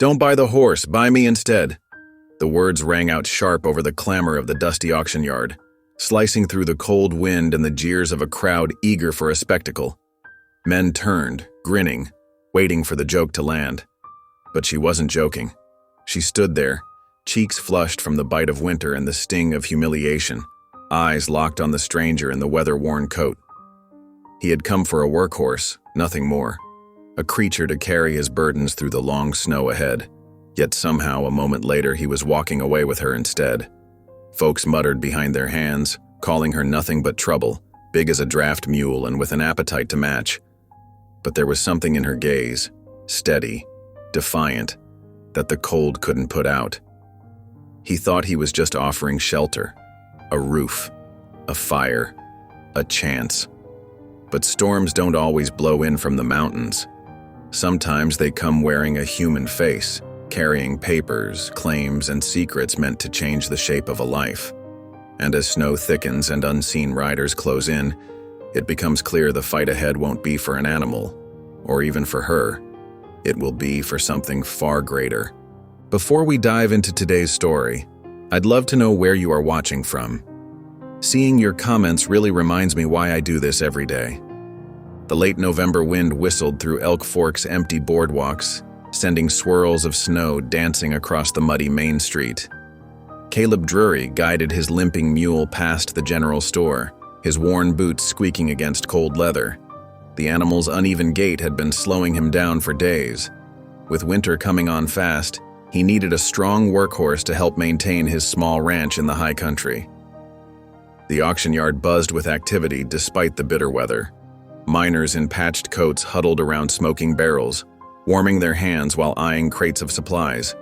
Don't buy the horse, buy me instead." The words rang out sharp over the clamor of the dusty auction yard, slicing through the cold wind and the jeers of a crowd eager for a spectacle. Men turned, grinning, waiting for the joke to land. But she wasn't joking. She stood there, cheeks flushed from the bite of winter and the sting of humiliation, eyes locked on the stranger in the weather-worn coat. He had come for a workhorse, nothing more. A creature to carry his burdens through the long snow ahead. Yet somehow, a moment later, he was walking away with her instead. Folks muttered behind their hands, calling her nothing but trouble, big as a draft mule and with an appetite to match. But there was something in her gaze, steady, defiant, that the cold couldn't put out. He thought he was just offering shelter, a roof, a fire, a chance. But storms don't always blow in from the mountains. Sometimes they come wearing a human face, carrying papers, claims, and secrets meant to change the shape of a life. And as snow thickens and unseen riders close in, it becomes clear the fight ahead won't be for an animal, or even for her. It will be for something far greater. Before we dive into today's story, I'd love to know where you are watching from. Seeing your comments really reminds me why I do this every day. The late November wind whistled through Elk Fork's empty boardwalks, sending swirls of snow dancing across the muddy Main Street. Caleb Drury guided his limping mule past the general store, his worn boots squeaking against cold leather. The animal's uneven gait had been slowing him down for days. With winter coming on fast, he needed a strong workhorse to help maintain his small ranch in the high country. The auction yard buzzed with activity despite the bitter weather. Miners in patched coats huddled around smoking barrels, warming their hands while eyeing crates of supplies.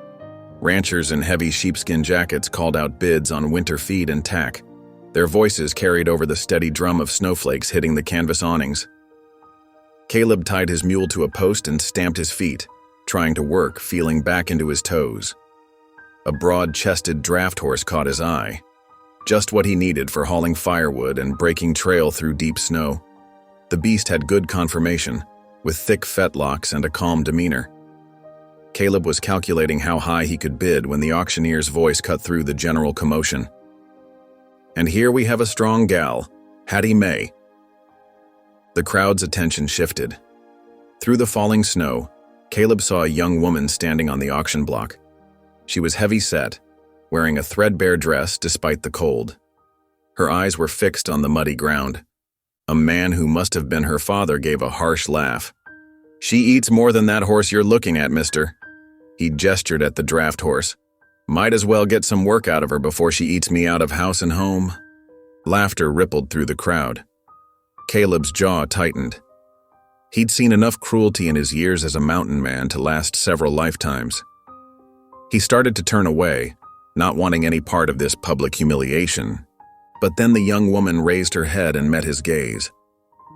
Ranchers in heavy sheepskin jackets called out bids on winter feed and tack. Their voices carried over the steady drum of snowflakes hitting the canvas awnings. Caleb tied his mule to a post and stamped his feet, trying to work, feeling back into his toes. A broad-chested draft horse caught his eye, just what he needed for hauling firewood and breaking trail through deep snow. The beast had good conformation, with thick fetlocks and a calm demeanor. Caleb was calculating how high he could bid when the auctioneer's voice cut through the general commotion. "And here we have a strong gal, Hattie Mae." The crowd's attention shifted. Through the falling snow, Caleb saw a young woman standing on the auction block. She was heavy-set, wearing a threadbare dress despite the cold. Her eyes were fixed on the muddy ground. A man who must have been her father gave a harsh laugh. "She eats more than that horse you're looking at, mister." He gestured at the draft horse. "Might as well get some work out of her before she eats me out of house and home." Laughter rippled through the crowd. Caleb's jaw tightened. He'd seen enough cruelty in his years as a mountain man to last several lifetimes. He started to turn away, not wanting any part of this public humiliation. But then the young woman raised her head and met his gaze.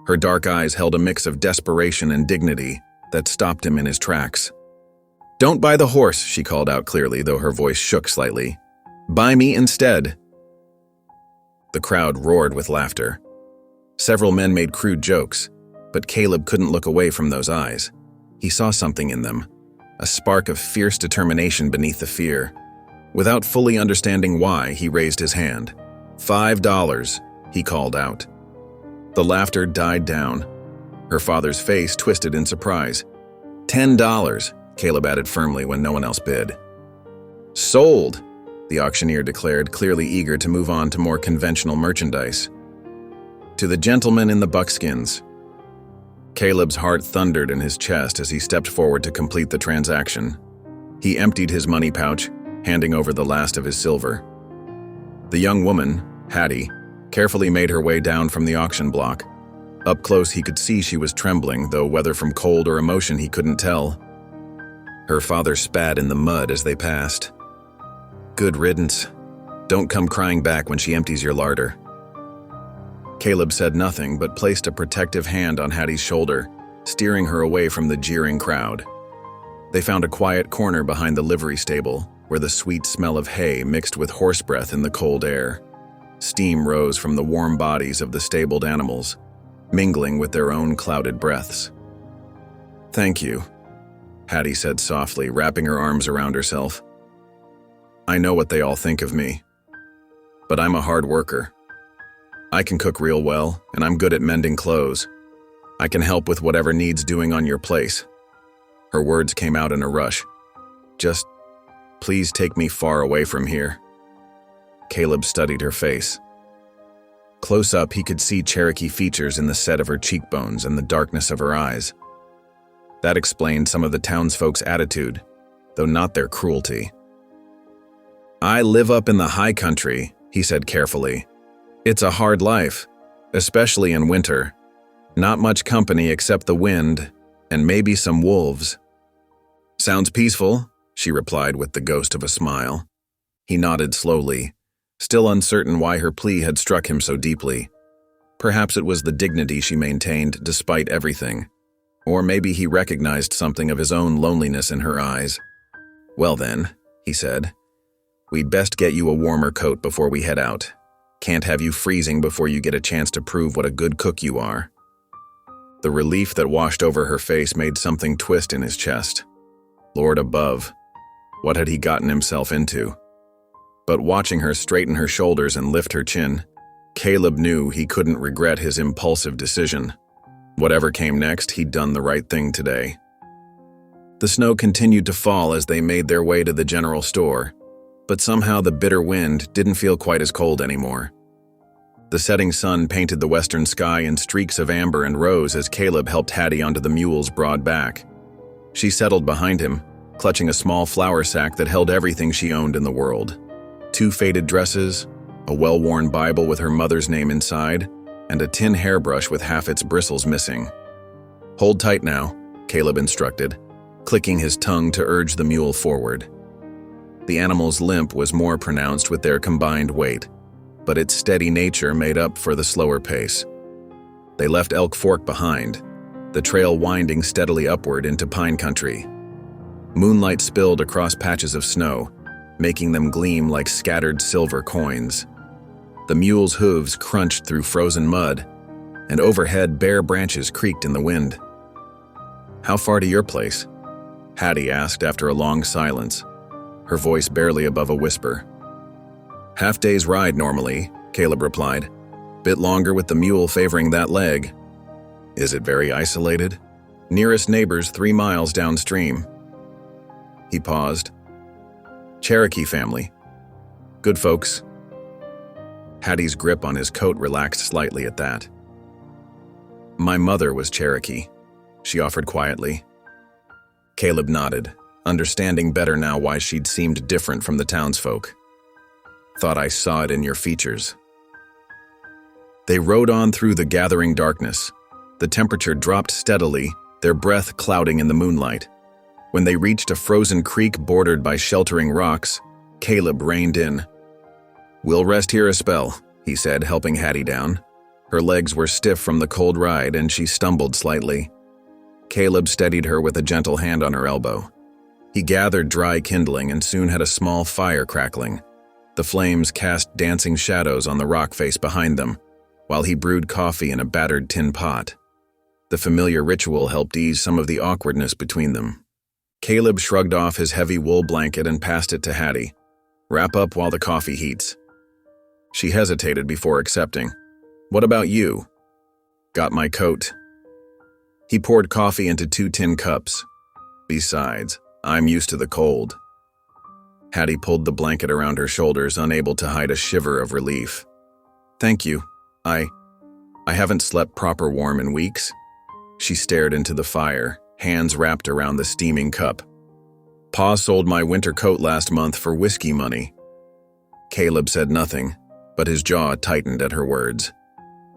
Her dark eyes held a mix of desperation and dignity that stopped him in his tracks. "Don't buy the horse," she called out clearly, though her voice shook slightly. "Buy me instead." The crowd roared with laughter. Several men made crude jokes, but Caleb couldn't look away from those eyes. He saw something in them, a spark of fierce determination beneath the fear. Without fully understanding why, he raised his hand. $5, he called out. The laughter died down. Her father's face twisted in surprise. $10, Caleb added firmly when no one else bid. "Sold," the auctioneer declared, clearly eager to move on to more conventional merchandise. "To the gentleman in the buckskins." Caleb's heart thundered in his chest as he stepped forward to complete the transaction. He emptied his money pouch, handing over the last of his silver. The young woman, Hattie, carefully made her way down from the auction block. Up close he could see she was trembling, though whether from cold or emotion he couldn't tell. Her father spat in the mud as they passed. "Good riddance. Don't come crying back when she empties your larder." Caleb said nothing but placed a protective hand on Hattie's shoulder, steering her away from the jeering crowd. They found a quiet corner behind the livery stable, where the sweet smell of hay mixed with horse breath in the cold air. Steam rose from the warm bodies of the stabled animals, mingling with their own clouded breaths. "Thank you," Hattie said softly, wrapping her arms around herself. I know what they all think of me, but I'm a hard worker. I can cook real well, and I'm good at mending clothes. I can help with whatever needs doing on your place. Her words came out in a rush. Just, please take me far away from here. Caleb studied her face. Close up, he could see Cherokee features in the set of her cheekbones and the darkness of her eyes. That explained some of the townsfolk's attitude, though not their cruelty. I live up in the high country, he said carefully. It's a hard life, especially in winter. Not much company except the wind, and maybe some wolves. Sounds peaceful, she replied with the ghost of a smile. He nodded slowly, still uncertain why her plea had struck him so deeply. Perhaps it was the dignity she maintained despite everything. Or maybe he recognized something of his own loneliness in her eyes. Well then, he said, we'd best get you a warmer coat before we head out. Can't have you freezing before you get a chance to prove what a good cook you are. The relief that washed over her face made something twist in his chest. Lord above, what had he gotten himself into? But watching her straighten her shoulders and lift her chin, Caleb knew he couldn't regret his impulsive decision. Whatever came next, he'd done the right thing today. The snow continued to fall as they made their way to the general store, but somehow the bitter wind didn't feel quite as cold anymore. The setting sun painted the western sky in streaks of amber and rose as Caleb helped Hattie onto the mule's broad back. She settled behind him, clutching a small flour sack that held everything she owned in the world. 2 faded dresses, a well-worn Bible with her mother's name inside, and a tin hairbrush with half its bristles missing. Hold tight now, Caleb instructed, clicking his tongue to urge the mule forward. The animal's limp was more pronounced with their combined weight, but its steady nature made up for the slower pace. They left Elk Fork behind, the trail winding steadily upward into pine country. Moonlight spilled across patches of snow, making them gleam like scattered silver coins. The mule's hooves crunched through frozen mud, and overhead bare branches creaked in the wind. How far to your place? Hattie asked after a long silence, her voice barely above a whisper. Half-day's ride normally, Caleb replied. Bit longer with the mule favoring that leg. Is it very isolated? Nearest neighbors 3 miles downstream. He paused. Cherokee family. Good folks. Hattie's grip on his coat relaxed slightly at that. My mother was Cherokee, she offered quietly. Caleb nodded, understanding better now why she'd seemed different from the townsfolk. Thought I saw it in your features. They rode on through the gathering darkness. The temperature dropped steadily, their breath clouding in the moonlight. When they reached a frozen creek bordered by sheltering rocks, Caleb reined in. We'll rest here a spell, he said, helping Hattie down. Her legs were stiff from the cold ride and she stumbled slightly. Caleb steadied her with a gentle hand on her elbow. He gathered dry kindling and soon had a small fire crackling. The flames cast dancing shadows on the rock face behind them, while he brewed coffee in a battered tin pot. The familiar ritual helped ease some of the awkwardness between them. Caleb shrugged off his heavy wool blanket and passed it to Hattie. Wrap up while the coffee heats. She hesitated before accepting. What about you? Got my coat. He poured coffee into 2 tin cups. Besides, I'm used to the cold. Hattie pulled the blanket around her shoulders, unable to hide a shiver of relief. Thank you. I haven't slept proper warm in weeks. She stared into the fire, hands wrapped around the steaming cup. Pa sold my winter coat last month for whiskey money. Caleb said nothing, but his jaw tightened at her words.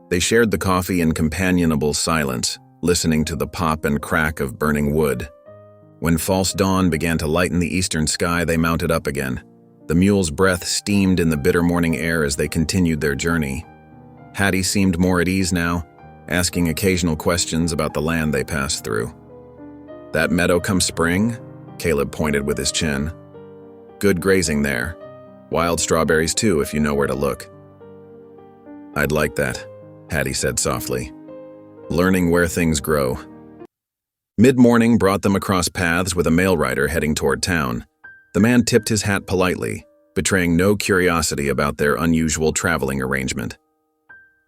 They shared the coffee in companionable silence, listening to the pop and crack of burning wood. When false dawn began to lighten the eastern sky, they mounted up again. The mule's breath steamed in the bitter morning air as they continued their journey. Hattie seemed more at ease now, asking occasional questions about the land they passed through. That meadow come spring? Caleb pointed with his chin. Good grazing there. Wild strawberries too, if you know where to look. I'd like that, Hattie said softly. Learning where things grow. Mid-morning brought them across paths with a mail rider heading toward town. The man tipped his hat politely, betraying no curiosity about their unusual traveling arrangement.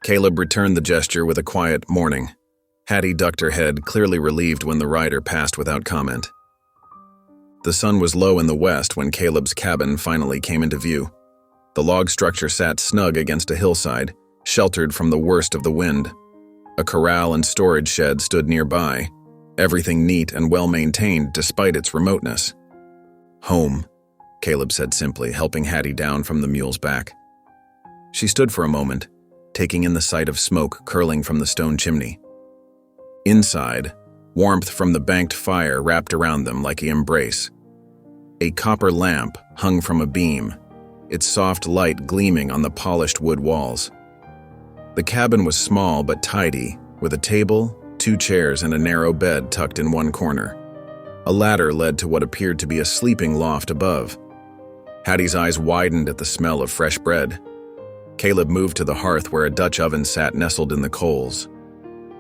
Caleb returned the gesture with a quiet morning. Hattie ducked her head, clearly relieved when the rider passed without comment. The sun was low in the west when Caleb's cabin finally came into view. The log structure sat snug against a hillside, sheltered from the worst of the wind. A corral and storage shed stood nearby, everything neat and well-maintained despite its remoteness. "Home," Caleb said simply, helping Hattie down from the mule's back. She stood for a moment, taking in the sight of smoke curling from the stone chimney. Inside, warmth from the banked fire wrapped around them like an embrace. A copper lamp hung from a beam, its soft light gleaming on the polished wood walls. The cabin was small but tidy, with a table, 2 chairs, and a narrow bed tucked in one corner. A ladder led to what appeared to be a sleeping loft above. Hattie's eyes widened at the smell of fresh bread. Caleb moved to the hearth where a Dutch oven sat nestled in the coals.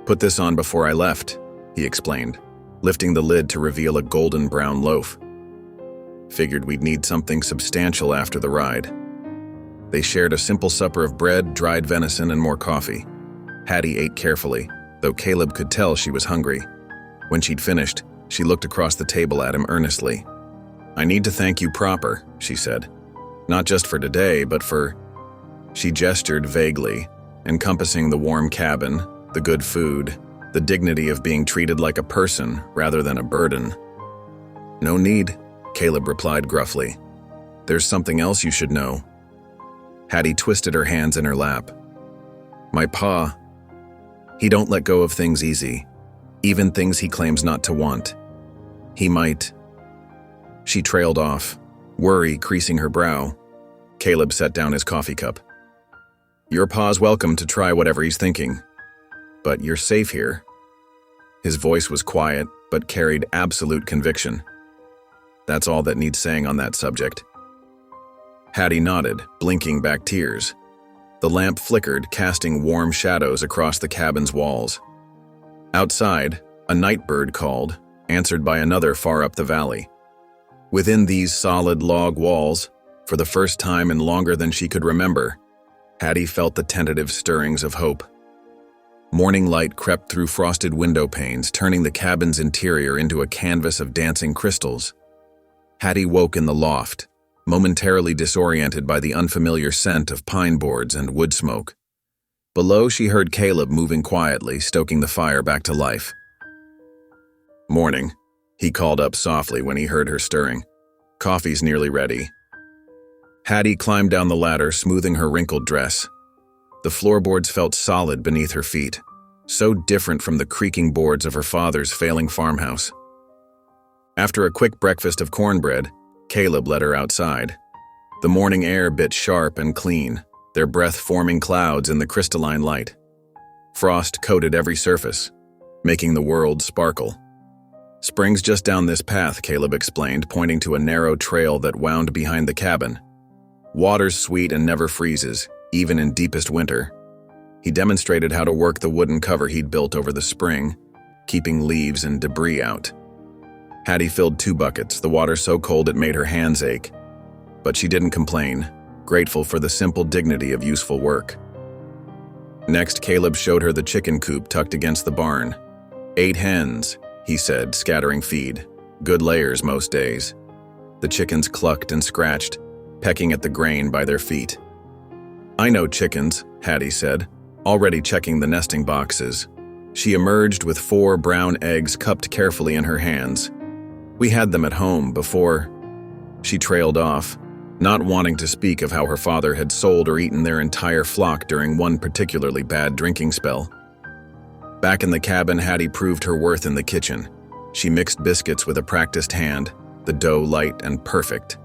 "Put this on before I left," he explained, lifting the lid to reveal a golden brown loaf. "Figured we'd need something substantial after the ride." They shared a simple supper of bread, dried venison, and more coffee. Hattie ate carefully, though Caleb could tell she was hungry. When she'd finished, she looked across the table at him earnestly. "I need to thank you proper," she said. "Not just for today, but for—" She gestured vaguely, encompassing the warm cabin, the good food, the dignity of being treated like a person rather than a burden. "No need," Caleb replied gruffly. "There's something else you should know." Hattie twisted her hands in her lap. "My pa, he don't let go of things easy, even things he claims not to want. He might—" She trailed off, worry creasing her brow. Caleb set down his coffee cup. "Your pa's welcome to try whatever he's thinking. But you're safe here." His voice was quiet, but carried absolute conviction. That's all that needs saying on that subject. Hattie nodded, blinking back tears. The lamp flickered, casting warm shadows across the cabin's walls. Outside, a night bird called, answered by another far up the valley. Within these solid log walls, for the first time in longer than she could remember, Hattie felt the tentative stirrings of hope. Morning light crept through frosted window panes, turning the cabin's interior into a canvas of dancing crystals. Hattie woke in the loft, momentarily disoriented by the unfamiliar scent of pine boards and wood smoke. Below, she heard Caleb moving quietly, stoking the fire back to life. "Morning," he called up softly when he heard her stirring. "Coffee's nearly ready." Hattie climbed down the ladder, smoothing her wrinkled dress. The floorboards felt solid beneath her feet, so different from the creaking boards of her father's failing farmhouse. After a quick breakfast of cornbread, Caleb led her outside. The morning air bit sharp and clean, their breath forming clouds in the crystalline light. Frost coated every surface, making the world sparkle. "Spring's just down this path," Caleb explained, pointing to a narrow trail that wound behind the cabin. "Water's sweet and never freezes, even in deepest winter." He demonstrated how to work the wooden cover he'd built over the spring, keeping leaves and debris out. Hattie filled 2 buckets, the water so cold it made her hands ache. But she didn't complain, grateful for the simple dignity of useful work. Next, Caleb showed her the chicken coop tucked against the barn. 8 hens, he said, scattering feed. Good layers most days. The chickens clucked and scratched, pecking at the grain by their feet. "I know chickens," Hattie said, already checking the nesting boxes. She emerged with 4 brown eggs cupped carefully in her hands. "We had them at home before—" She trailed off, not wanting to speak of how her father had sold or eaten their entire flock during one particularly bad drinking spell. Back in the cabin, Hattie proved her worth in the kitchen. She mixed biscuits with a practiced hand, the dough light and perfect.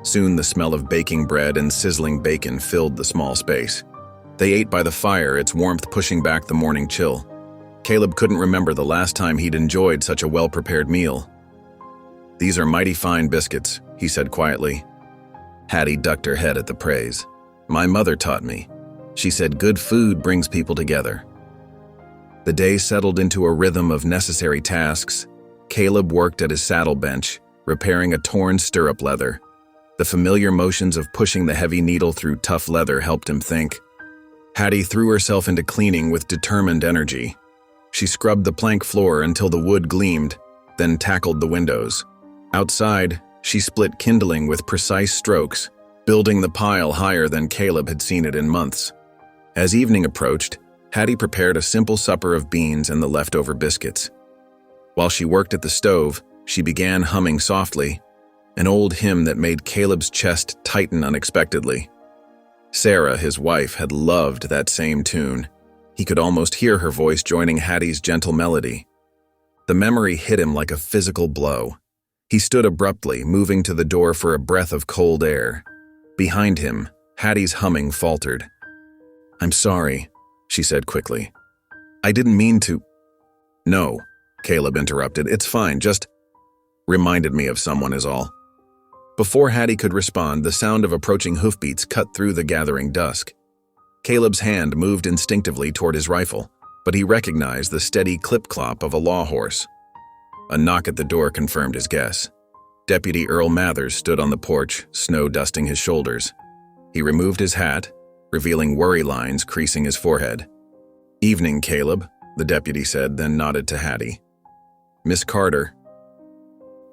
Soon the smell of baking bread and sizzling bacon filled the small space. They ate by the fire, its warmth pushing back the morning chill. Caleb couldn't remember the last time he'd enjoyed such a well-prepared meal. "These are mighty fine biscuits," he said quietly. Hattie ducked her head at the praise. "My mother taught me. She said good food brings people together." The day settled into a rhythm of necessary tasks, Caleb worked at his saddle bench, repairing a torn stirrup leather. The familiar motions of pushing the heavy needle through tough leather helped him think. Hattie threw herself into cleaning with determined energy. She scrubbed the plank floor until the wood gleamed, then tackled the windows. Outside, she split kindling with precise strokes, building the pile higher than Caleb had seen it in months. As evening approached, Hattie prepared a simple supper of beans and the leftover biscuits. While she worked at the stove, she began humming softly, an old hymn that made Caleb's chest tighten unexpectedly. Sarah, his wife, had loved that same tune. He could almost hear her voice joining Hattie's gentle melody. The memory hit him like a physical blow. He stood abruptly, moving to the door for a breath of cold air. Behind him, Hattie's humming faltered. "I'm sorry," she said quickly. "I didn't mean to—" "No," Caleb interrupted. "It's fine, just reminded me of someone is all." Before Hattie could respond, the sound of approaching hoofbeats cut through the gathering dusk. Caleb's hand moved instinctively toward his rifle, but he recognized the steady clip-clop of a law horse. A knock at the door confirmed his guess. Deputy Earl Mathers stood on the porch, snow dusting his shoulders. He removed his hat, revealing worry lines creasing his forehead. "Evening, Caleb," the deputy said, then nodded to Hattie. "Miss Carter."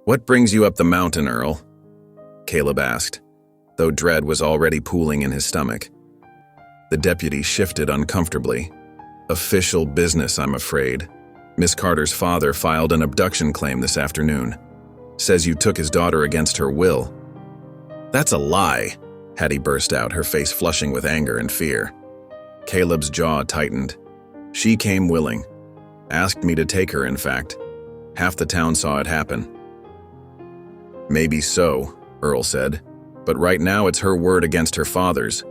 "What brings you up the mountain, Earl?" Caleb asked, though dread was already pooling in his stomach. The deputy shifted uncomfortably. "Official business, I'm afraid. Miss Carter's father filed an abduction claim this afternoon. Says you took his daughter against her will." "That's a lie," Hattie burst out, her face flushing with anger and fear. Caleb's jaw tightened. "She came willing. Asked me to take her, in fact. Half the town saw it happen." "Maybe so," Earl said, "but right now it's her word against her father's.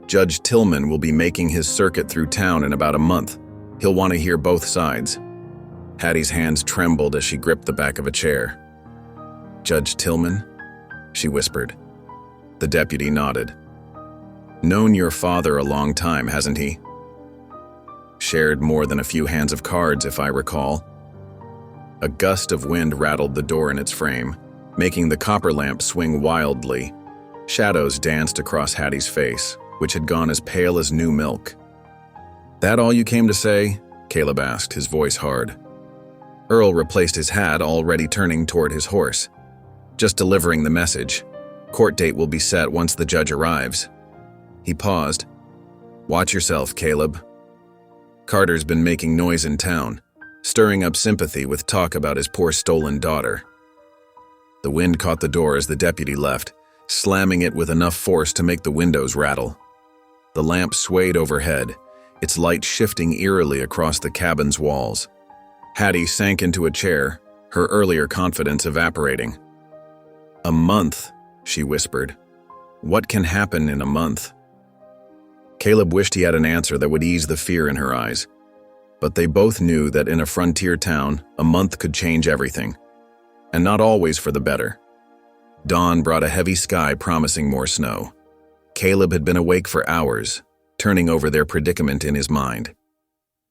Judge Tillman will be making his circuit through town in about a month. He'll want to hear both sides." Hattie's hands trembled as she gripped the back of a chair. "Judge Tillman?" she whispered. The deputy nodded. "Known your father a long time, hasn't he?" "Shared more than a few hands of cards, if I recall." A gust of wind rattled the door in its frame, making the copper lamp swing wildly. Shadows danced across Hattie's face, which had gone as pale as new milk. "That all you came to say?" Caleb asked, his voice hard. Earl replaced his hat, already turning toward his horse. "Just delivering the message. Court date will be set once the judge arrives." He paused. "Watch yourself, Caleb. Carter's been making noise in town, stirring up sympathy with talk about his poor stolen daughter." The wind caught the door as the deputy left, slamming it with enough force to make the windows rattle. The lamp swayed overhead, its light shifting eerily across the cabin's walls. Hattie sank into a chair, her earlier confidence evaporating. "A month," she whispered. "What can happen in a month?" Caleb wished he had an answer that would ease the fear in her eyes. But they both knew that in a frontier town, a month could change everything. And not always for the better. Dawn brought a heavy sky promising more snow. Caleb had been awake for hours, turning over their predicament in his mind.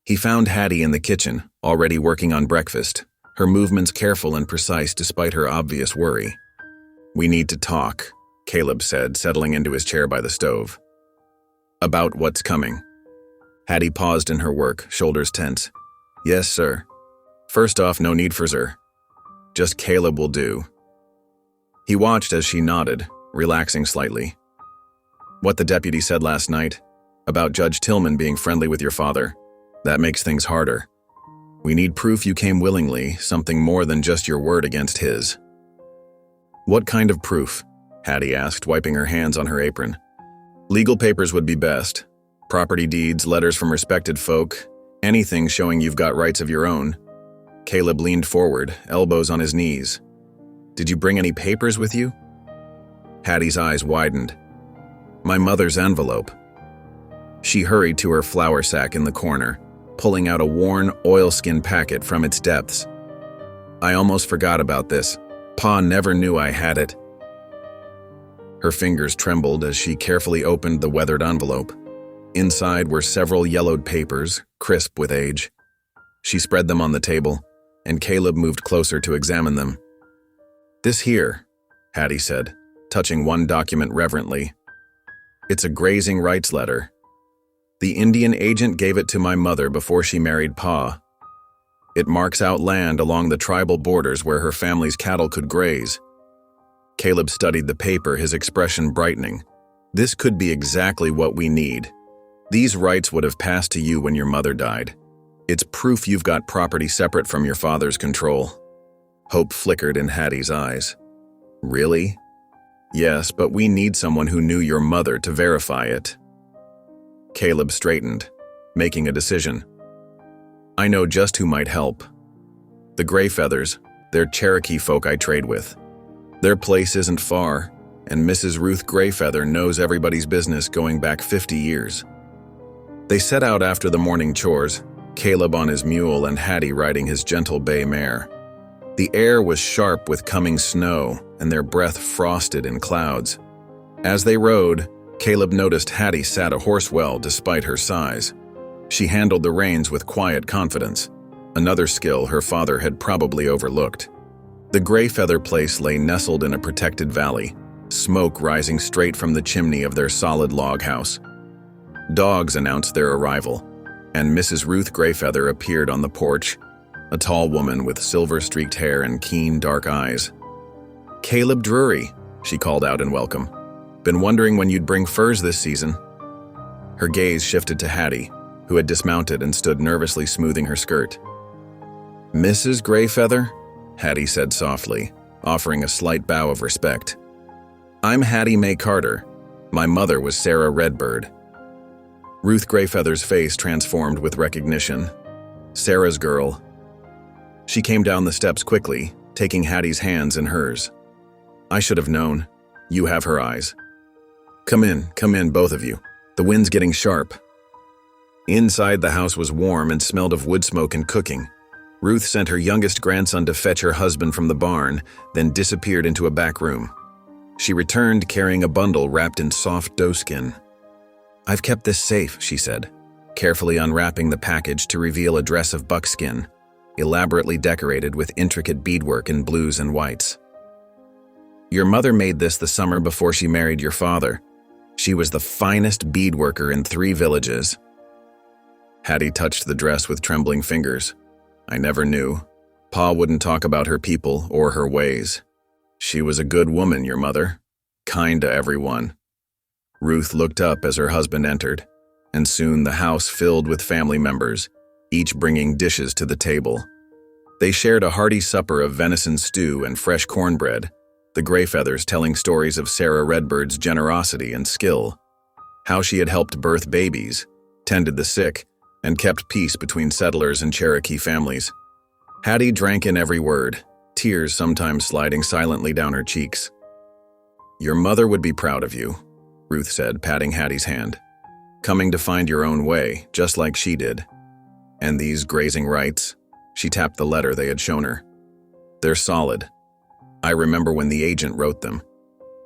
He found Hattie in the kitchen, already working on breakfast, her movements careful and precise despite her obvious worry. "We need to talk," Caleb said, settling into his chair by the stove. "About what's coming." Hattie paused in her work, shoulders tense. "Yes, sir. First off, no need for sir. Just Caleb will do." He watched as she nodded, relaxing slightly. "What the deputy said last night, about Judge Tillman being friendly with your father, that makes things harder. We need proof you came willingly, something more than just your word against his." "What kind of proof?" Hattie asked, wiping her hands on her apron. "Legal papers would be best. Property deeds, letters from respected folk, anything showing you've got rights of your own." Caleb leaned forward, elbows on his knees. "Did you bring any papers with you?" Hattie's eyes widened. "My mother's envelope." She hurried to her flour sack in the corner, pulling out a worn oilskin packet from its depths. "I almost forgot about this. Pa never knew I had it." Her fingers trembled as she carefully opened the weathered envelope. Inside were several yellowed papers, crisp with age. She spread them on the table, and Caleb moved closer to examine them. "This here," Hattie said, touching one document reverently. "It's a grazing rights letter. The Indian agent gave it to my mother before she married Pa. It marks out land along the tribal borders where her family's cattle could graze." Caleb studied the paper, his expression brightening. "This could be exactly what we need. These rights would have passed to you when your mother died. It's proof you've got property separate from your father's control." Hope flickered in Hattie's eyes. "Really?" "Yes, but we need someone who knew your mother to verify it." Caleb straightened, making a decision. "I know just who might help. The Greyfeathers, they're Cherokee folk I trade with. Their place isn't far, and Mrs. Ruth Greyfeather knows everybody's business going back 50 years. They set out after the morning chores, Caleb on his mule and Hattie riding his gentle bay mare. The air was sharp with coming snow, and their breath frosted in clouds. As they rode, Caleb noticed Hattie sat a horse well despite her size. She handled the reins with quiet confidence, another skill her father had probably overlooked. The Greyfeather place lay nestled in a protected valley, smoke rising straight from the chimney of their solid log house. Dogs announced their arrival, and Mrs. Ruth Greyfeather appeared on the porch, a tall woman with silver-streaked hair and keen, dark eyes. "Caleb Drury," she called out in welcome. "Been wondering when you'd bring furs this season." Her gaze shifted to Hattie, who had dismounted and stood nervously smoothing her skirt. "Mrs. Greyfeather?" Hattie said softly, offering a slight bow of respect. "I'm Hattie Mae Carter. My mother was Sarah Redbird." Ruth Greyfeather's face transformed with recognition. Sarah's girl. She came down the steps quickly, taking Hattie's hands in hers. "I should have known. You have her eyes. Come in, both of you. The wind's getting sharp." Inside, the house was warm and smelled of wood smoke and cooking. Ruth sent her youngest grandson to fetch her husband from the barn, then disappeared into a back room. She returned carrying a bundle wrapped in soft doeskin. "I've kept this safe," she said, carefully unwrapping the package to reveal a dress of buckskin, elaborately decorated with intricate beadwork in blues and whites. "Your mother made this the summer before she married your father. She was the finest beadworker in 3 villages." Hattie touched the dress with trembling fingers. "I never knew. Pa wouldn't talk about her people or her ways. She was a good woman, your mother. Kind to everyone." Ruth looked up as her husband entered, and soon the house filled with family members, each bringing dishes to the table. They shared a hearty supper of venison stew and fresh cornbread, the Greyfeathers telling stories of Sarah Redbird's generosity and skill, how she had helped birth babies, tended the sick, and kept peace between settlers and Cherokee families. Hattie drank in every word, tears sometimes sliding silently down her cheeks. "Your mother would be proud of you," Ruth said, patting Hattie's hand. "Coming to find your own way, just like she did. And these grazing rights," she tapped the letter they had shown her. "They're solid. I remember when the agent wrote them.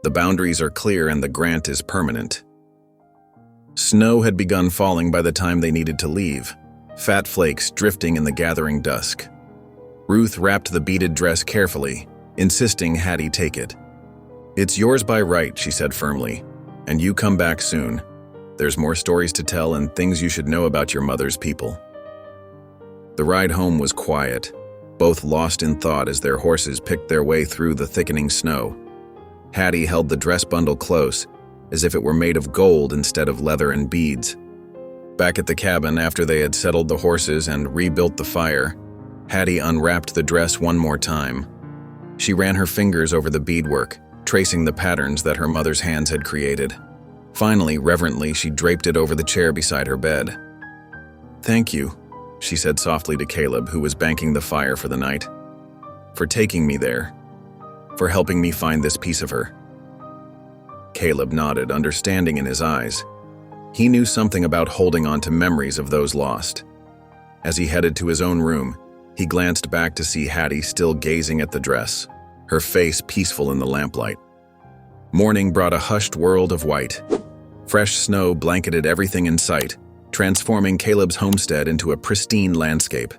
The boundaries are clear and the grant is permanent." Snow had begun falling by the time they needed to leave, fat flakes drifting in the gathering dusk. Ruth wrapped the beaded dress carefully, insisting Hattie take it. "It's yours by right," she said firmly, "and you come back soon. There's more stories to tell and things you should know about your mother's people." The ride home was quiet, both lost in thought as their horses picked their way through the thickening snow. Hattie held the dress bundle close, as if it were made of gold instead of leather and beads. Back at the cabin, after they had settled the horses and rebuilt the fire, Hattie unwrapped the dress one more time. She ran her fingers over the beadwork, tracing the patterns that her mother's hands had created. Finally, reverently, she draped it over the chair beside her bed. "Thank you," she said softly to Caleb, who was banking the fire for the night, "for taking me there, for helping me find this piece of her." Caleb nodded, understanding in his eyes. He knew something about holding on to memories of those lost. As he headed to his own room, he glanced back to see Hattie still gazing at the dress, her face peaceful in the lamplight. Morning brought a hushed world of white. Fresh snow blanketed everything in sight, transforming Caleb's homestead into a pristine landscape.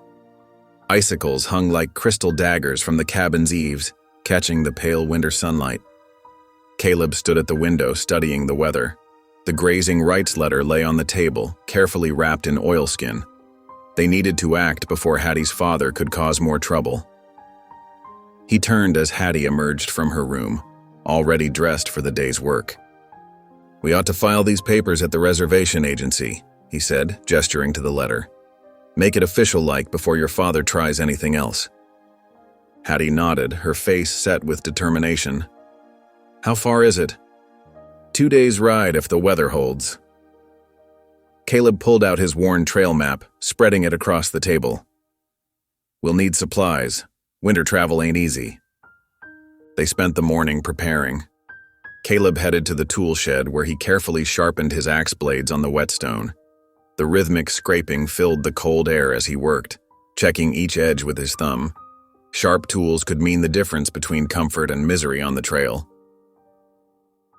Icicles hung like crystal daggers from the cabin's eaves, catching the pale winter sunlight. Caleb stood at the window studying the weather. The grazing rights letter lay on the table, carefully wrapped in oilskin. They needed to act before Hattie's father could cause more trouble. He turned as Hattie emerged from her room, already dressed for the day's work. "We ought to file these papers at the reservation agency," he said, gesturing to the letter. "Make it official-like before your father tries anything else." Hattie nodded, her face set with determination. "How far is it?" 2 days' ride if the weather holds." Caleb pulled out his worn trail map, spreading it across the table. "We'll need supplies. Winter travel ain't easy." They spent the morning preparing. Caleb headed to the tool shed where he carefully sharpened his axe blades on the whetstone. The rhythmic scraping filled the cold air as he worked, checking each edge with his thumb. Sharp tools could mean the difference between comfort and misery on the trail.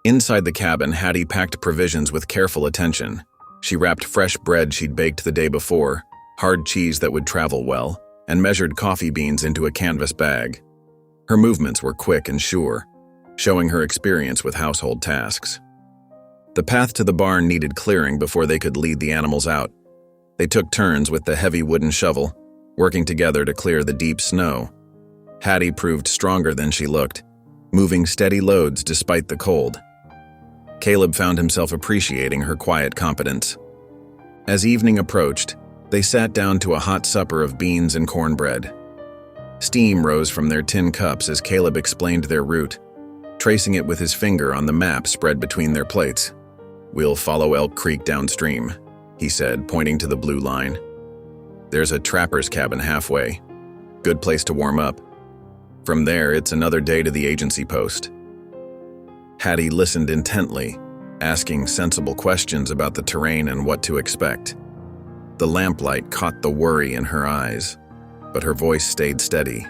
Inside the cabin, Hattie packed provisions with careful attention. She wrapped fresh bread she'd baked the day before, hard cheese that would travel well, and measured coffee beans into a canvas bag. Her movements were quick and sure, showing her experience with household tasks. The path to the barn needed clearing before they could lead the animals out. They took turns with the heavy wooden shovel, working together to clear the deep snow. Hattie proved stronger than she looked, moving steady loads despite the cold. Caleb found himself appreciating her quiet competence. As evening approached, they sat down to a hot supper of beans and cornbread. Steam rose from their tin cups as Caleb explained their route, tracing it with his finger on the map spread between their plates. "We'll follow Elk Creek downstream," he said, pointing to the blue line. "There's a trapper's cabin halfway. Good place to warm up. From there, it's another day to the agency post." Hattie listened intently, asking sensible questions about the terrain and what to expect. The lamplight caught the worry in her eyes, but her voice stayed steady.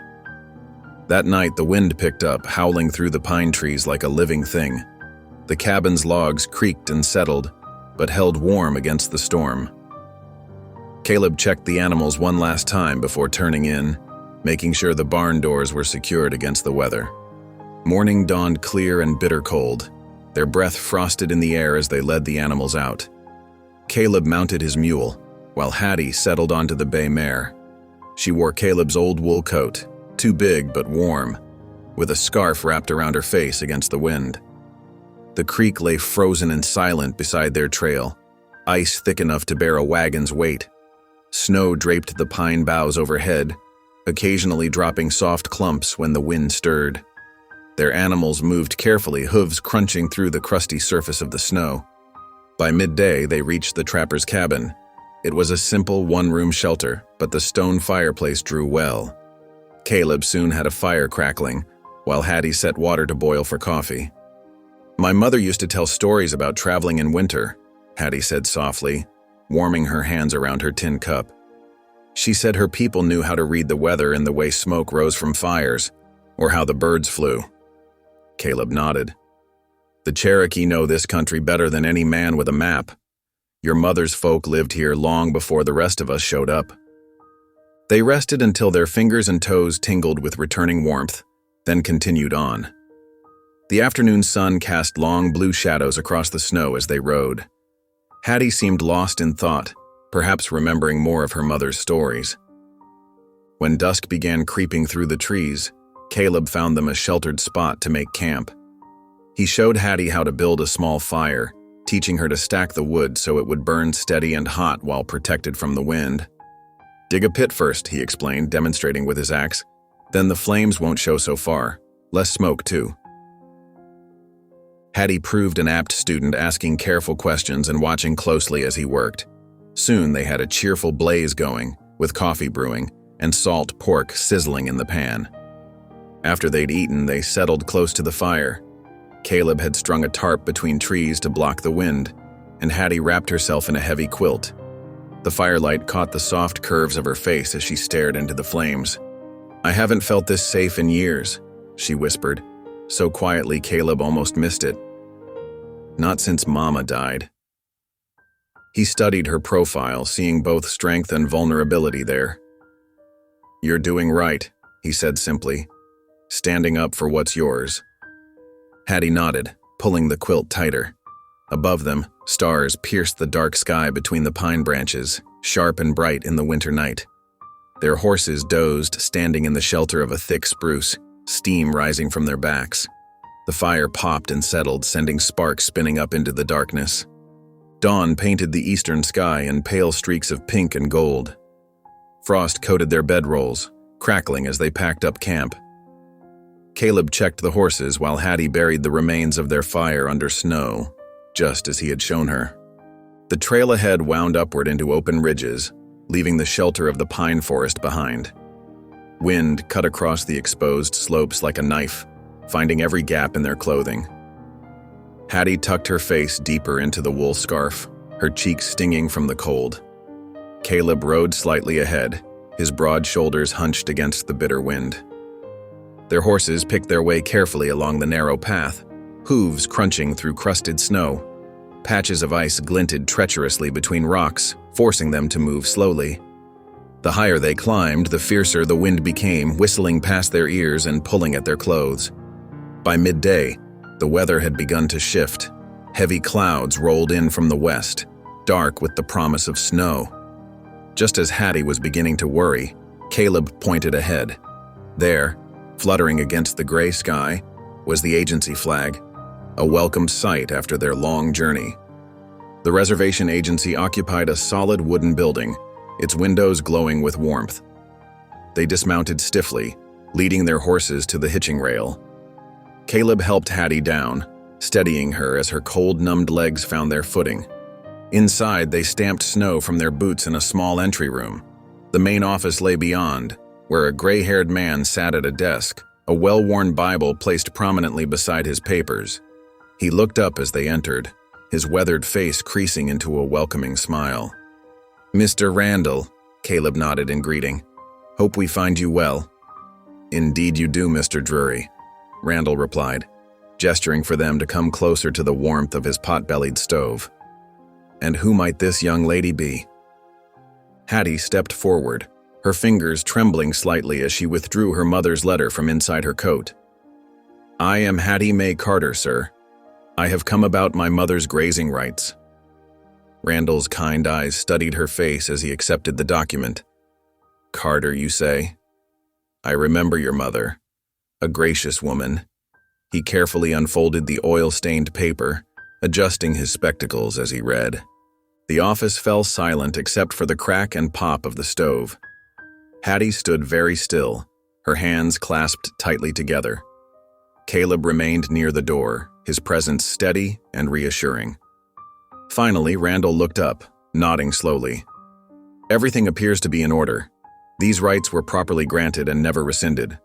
That night, the wind picked up, howling through the pine trees like a living thing. The cabin's logs creaked and settled, but held warm against the storm. Caleb checked the animals one last time before turning in, making sure the barn doors were secured against the weather. Morning dawned clear and bitter cold, their breath frosted in the air as they led the animals out. Caleb mounted his mule, while Hattie settled onto the bay mare. She wore Caleb's old wool coat, too big but warm, with a scarf wrapped around her face against the wind. The creek lay frozen and silent beside their trail, ice thick enough to bear a wagon's weight. Snow draped the pine boughs overhead, occasionally dropping soft clumps when the wind stirred. Their animals moved carefully, hooves crunching through the crusty surface of the snow. By midday, they reached the trapper's cabin. It was a simple one-room shelter, but the stone fireplace drew well. Caleb soon had a fire crackling, while Hattie set water to boil for coffee. "My mother used to tell stories about traveling in winter," Hattie said softly, warming her hands around her tin cup. "She said her people knew how to read the weather in the way smoke rose from fires, or how the birds flew." Caleb nodded. "The Cherokee know this country better than any man with a map. Your mother's folk lived here long before the rest of us showed up." They rested until their fingers and toes tingled with returning warmth, then continued on. The afternoon sun cast long blue shadows across the snow as they rode. Hattie seemed lost in thought, perhaps remembering more of her mother's stories. When dusk began creeping through the trees, Caleb found them a sheltered spot to make camp. He showed Hattie how to build a small fire, teaching her to stack the wood so it would burn steady and hot while protected from the wind. "Dig a pit first," he explained, demonstrating with his axe. "Then the flames won't show so far. Less smoke, too." Hattie proved an apt student, asking careful questions and watching closely as he worked. Soon they had a cheerful blaze going, with coffee brewing and salt pork sizzling in the pan. After they'd eaten, they settled close to the fire. Caleb had strung a tarp between trees to block the wind, and Hattie wrapped herself in a heavy quilt. The firelight caught the soft curves of her face as she stared into the flames. "I haven't felt this safe in years," she whispered, so quietly Caleb almost missed it. "Not since Mama died." He studied her profile, seeing both strength and vulnerability there. "You're doing right," he said simply, "standing up for what's yours." Hattie nodded, pulling the quilt tighter. Above them, stars pierced the dark sky between the pine branches, sharp and bright in the winter night. Their horses dozed, standing in the shelter of a thick spruce, steam rising from their backs. The fire popped and settled, sending sparks spinning up into the darkness. Dawn painted the eastern sky in pale streaks of pink and gold. Frost coated their bedrolls, crackling as they packed up camp. Caleb checked the horses while Hattie buried the remains of their fire under snow, just as he had shown her. The trail ahead wound upward into open ridges, leaving the shelter of the pine forest behind. Wind cut across the exposed slopes like a knife, finding every gap in their clothing. Hattie tucked her face deeper into the wool scarf, her cheeks stinging from the cold. Caleb rode slightly ahead, his broad shoulders hunched against the bitter wind. Their horses picked their way carefully along the narrow path, hooves crunching through crusted snow. Patches of ice glinted treacherously between rocks, forcing them to move slowly. The higher they climbed, the fiercer the wind became, whistling past their ears and pulling at their clothes. By midday, the weather had begun to shift. Heavy clouds rolled in from the west, dark with the promise of snow. Just as Hattie was beginning to worry, Caleb pointed ahead. There, fluttering against the gray sky, was the agency flag, a welcome sight after their long journey. The reservation agency occupied a solid wooden building, its windows glowing with warmth. They dismounted stiffly, leading their horses to the hitching rail. Caleb helped Hattie down, steadying her as her cold-numbed legs found their footing. Inside, they stamped snow from their boots in a small entry room. The main office lay beyond, where a gray-haired man sat at a desk, a well-worn Bible placed prominently beside his papers. He looked up as they entered, his weathered face creasing into a welcoming smile. "Mr. Randall," Caleb nodded in greeting. "Hope we find you well." "Indeed you do, Mr. Drury," Randall replied, gesturing for them to come closer to the warmth of his pot-bellied stove. "And who might this young lady be?" Hattie stepped forward, her fingers trembling slightly as she withdrew her mother's letter from inside her coat. "I am Hattie Mae Carter, sir. I have come about my mother's grazing rights." Randall's kind eyes studied her face as he accepted the document. "Carter, you say? I remember your mother. A gracious woman." He carefully unfolded the oil-stained paper, adjusting his spectacles as he read. The office fell silent except for the crack and pop of the stove. Hattie stood very still, her hands clasped tightly together. Caleb remained near the door, his presence steady and reassuring. Finally, Randall looked up, nodding slowly. "Everything appears to be in order. These rights were properly granted and never rescinded."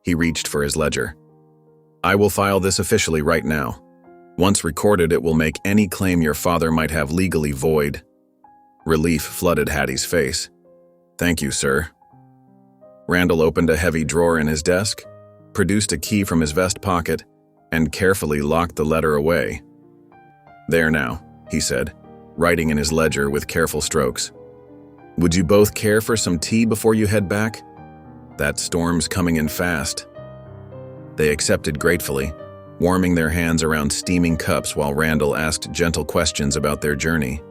He reached for his ledger. "I will file this officially right now. Once recorded, it will make any claim your father might have legally void." Relief flooded Hattie's face. "Thank you, sir." Randall opened a heavy drawer in his desk, produced a key from his vest pocket, and carefully locked the letter away. "There now," he said, writing in his ledger with careful strokes. "Would you both care for some tea before you head back? That storm's coming in fast." They accepted gratefully, warming their hands around steaming cups while Randall asked gentle questions about their journey.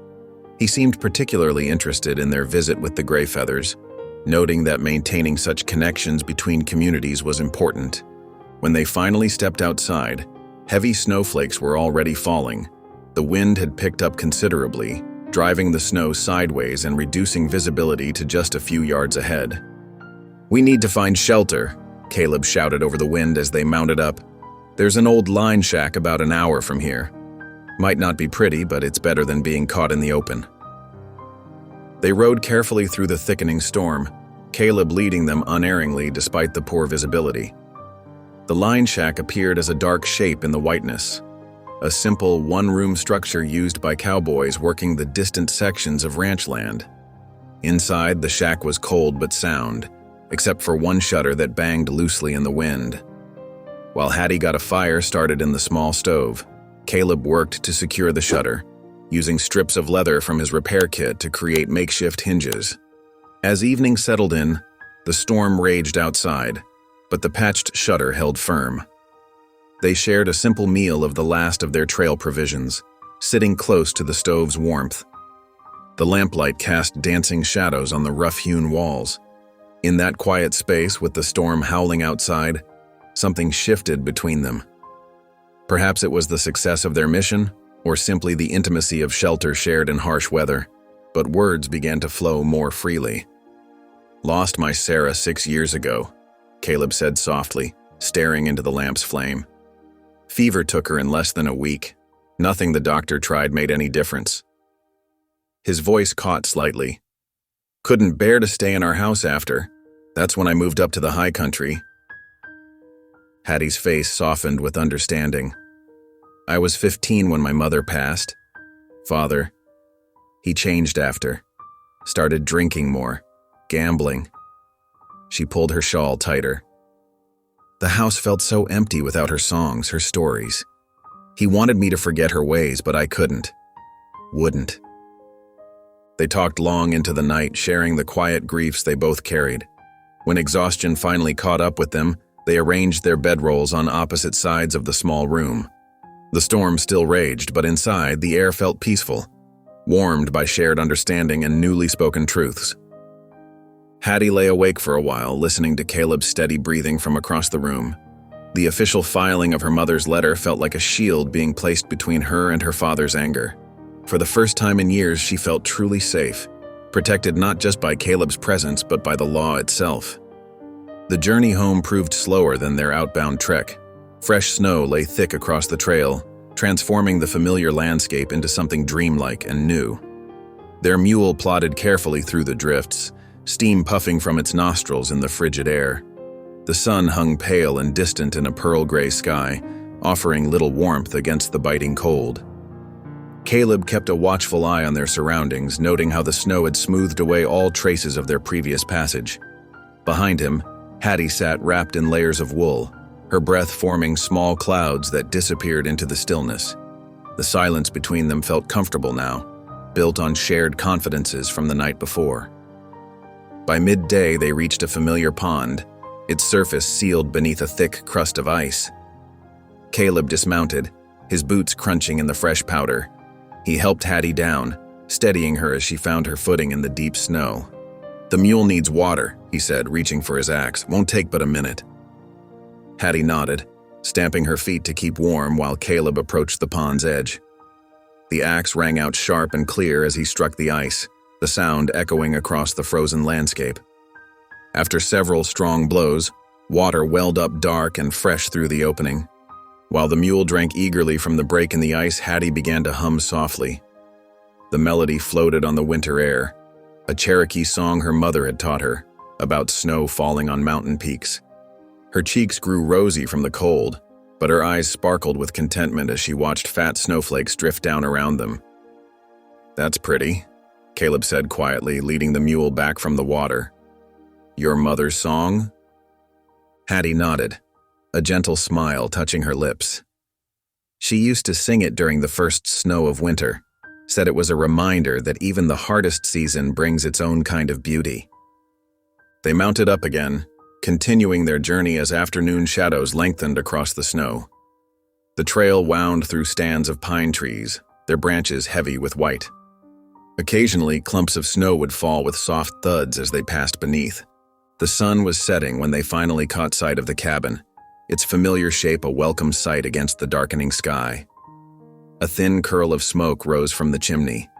He seemed particularly interested in their visit with the Greyfeathers, noting that maintaining such connections between communities was important. When they finally stepped outside, heavy snowflakes were already falling. The wind had picked up considerably, driving the snow sideways and reducing visibility to just a few yards ahead. "We need to find shelter," Caleb shouted over the wind as they mounted up. "There's an old line shack about an hour from here. Might not be pretty, but it's better than being caught in the open." They rode carefully through the thickening storm, Caleb leading them unerringly despite the poor visibility. The line shack appeared as a dark shape in the whiteness, a simple one-room structure used by cowboys working the distant sections of ranch land. Inside, the shack was cold but sound, except for one shutter that banged loosely in the wind. While Hattie got a fire started in the small stove, Caleb worked to secure the shutter, using strips of leather from his repair kit to create makeshift hinges. As evening settled in, The storm raged outside, but the patched shutter held firm. They shared a simple meal of the last of their trail provisions, sitting close to the stove's warmth. The lamplight cast dancing shadows on the rough-hewn walls. In that quiet space, with the storm howling outside, something shifted between them. Perhaps it was the success of their mission, or simply the intimacy of shelter shared in harsh weather, but words began to flow more freely. "Lost my Sarah 6 years ago," Caleb said softly, staring into the lamp's flame. "Fever took her in less than a week. Nothing the doctor tried made any difference." His voice caught slightly. "Couldn't bear to stay in our house after. That's when I moved up to the high country." Hattie's face softened with understanding. "I was 15 when my mother passed. Father, he changed after. Started drinking more, gambling." She pulled her shawl tighter. "The house felt so empty without her songs, her stories. He wanted me to forget her ways, but I couldn't. Wouldn't." They talked long into the night, sharing the quiet griefs they both carried. When exhaustion finally caught up with them, they arranged their bedrolls on opposite sides of the small room. The storm still raged, but inside, the air felt peaceful, warmed by shared understanding and newly spoken truths. Hattie lay awake for a while, listening to Caleb's steady breathing from across the room. The official filing of her mother's letter felt like a shield being placed between her and her father's anger. For the first time in years, she felt truly safe, protected not just by Caleb's presence, but by the law itself. The journey home proved slower than their outbound trek. Fresh snow lay thick across the trail, transforming the familiar landscape into something dreamlike and new. Their mule plodded carefully through the drifts, steam puffing from its nostrils in the frigid air. The sun hung pale and distant in a pearl-gray sky, offering little warmth against the biting cold. Caleb kept a watchful eye on their surroundings, noting how the snow had smoothed away all traces of their previous passage. Behind him, Hattie sat wrapped in layers of wool, her breath forming small clouds that disappeared into the stillness. The silence between them felt comfortable now, built on shared confidences from the night before. By midday, they reached a familiar pond, its surface sealed beneath a thick crust of ice. Caleb dismounted, his boots crunching in the fresh powder. He helped Hattie down, steadying her as she found her footing in the deep snow. "The mule needs water," he said, reaching for his axe. "Won't take but a minute." Hattie nodded, stamping her feet to keep warm while Caleb approached the pond's edge. The axe rang out sharp and clear as he struck the ice, the sound echoing across the frozen landscape. After several strong blows, water welled up dark and fresh through the opening. While the mule drank eagerly from the break in the ice, Hattie began to hum softly. The melody floated on the winter air, a Cherokee song her mother had taught her, about snow falling on mountain peaks. Her cheeks grew rosy from the cold, but her eyes sparkled with contentment as she watched fat snowflakes drift down around them. "That's pretty," Caleb said quietly, leading the mule back from the water. "Your mother's song?" Hattie nodded, a gentle smile touching her lips. She used to sing it during the first snow of winter, said it was a reminder that even the hardest season brings its own kind of beauty. They mounted up again, continuing their journey as afternoon shadows lengthened across the snow. The trail wound through stands of pine trees, their branches heavy with white. Occasionally, clumps of snow would fall with soft thuds as they passed beneath. The sun was setting when they finally caught sight of the cabin, its familiar shape a welcome sight against the darkening sky. A thin curl of smoke rose from the chimney,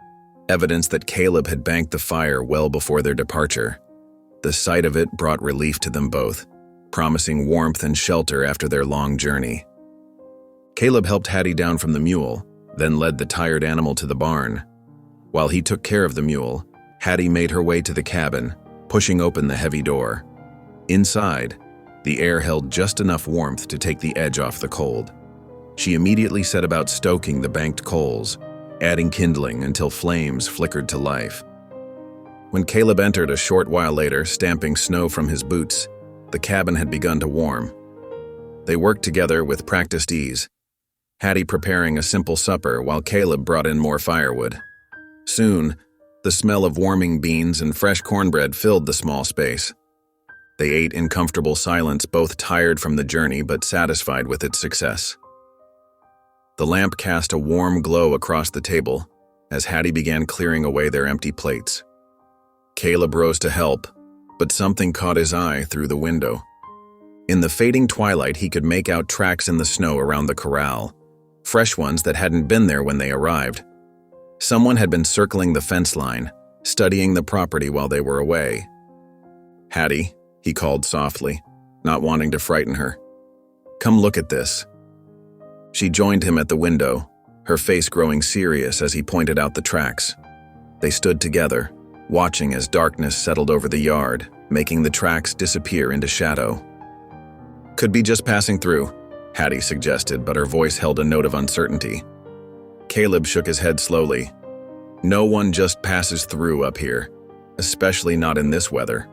evidence that Caleb had banked the fire well before their departure. The sight of it brought relief to them both, promising warmth and shelter after their long journey. Caleb helped Hattie down from the mule, then led the tired animal to the barn. While he took care of the mule, Hattie made her way to the cabin, pushing open the heavy door. Inside, the air held just enough warmth to take the edge off the cold. She immediately set about stoking the banked coals, adding kindling until flames flickered to life. When Caleb entered a short while later, stamping snow from his boots, the cabin had begun to warm. They worked together with practiced ease, Hattie preparing a simple supper while Caleb brought in more firewood. Soon, the smell of warming beans and fresh cornbread filled the small space. They ate in comfortable silence, both tired from the journey but satisfied with its success. The lamp cast a warm glow across the table as Hattie began clearing away their empty plates. Caleb rose to help, but something caught his eye through the window. In the fading twilight, he could make out tracks in the snow around the corral, fresh ones that hadn't been there when they arrived. Someone had been circling the fence line, studying the property while they were away. "Hattie," he called softly, not wanting to frighten her. "Come look at this." She joined him at the window, her face growing serious as he pointed out the tracks. They stood together, watching as darkness settled over the yard, making the tracks disappear into shadow. "Could be just passing through," Hattie suggested, but her voice held a note of uncertainty. Caleb shook his head slowly. "No one just passes through up here, especially not in this weather."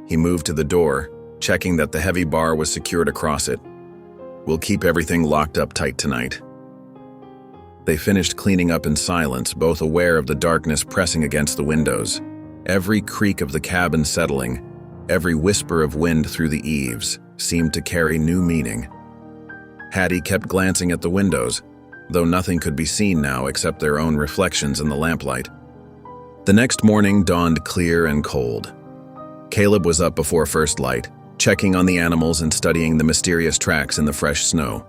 He moved to the door, checking that the heavy bar was secured across it. "We'll keep everything locked up tight tonight." They finished cleaning up in silence, both aware of the darkness pressing against the windows, every creak of the cabin settling, every whisper of wind through the eaves seemed to carry new meaning. Hattie kept glancing at the windows, though nothing could be seen now except their own reflections in the lamplight. The next morning dawned clear and cold. Caleb was up before first light, checking on the animals and studying the mysterious tracks in the fresh snow.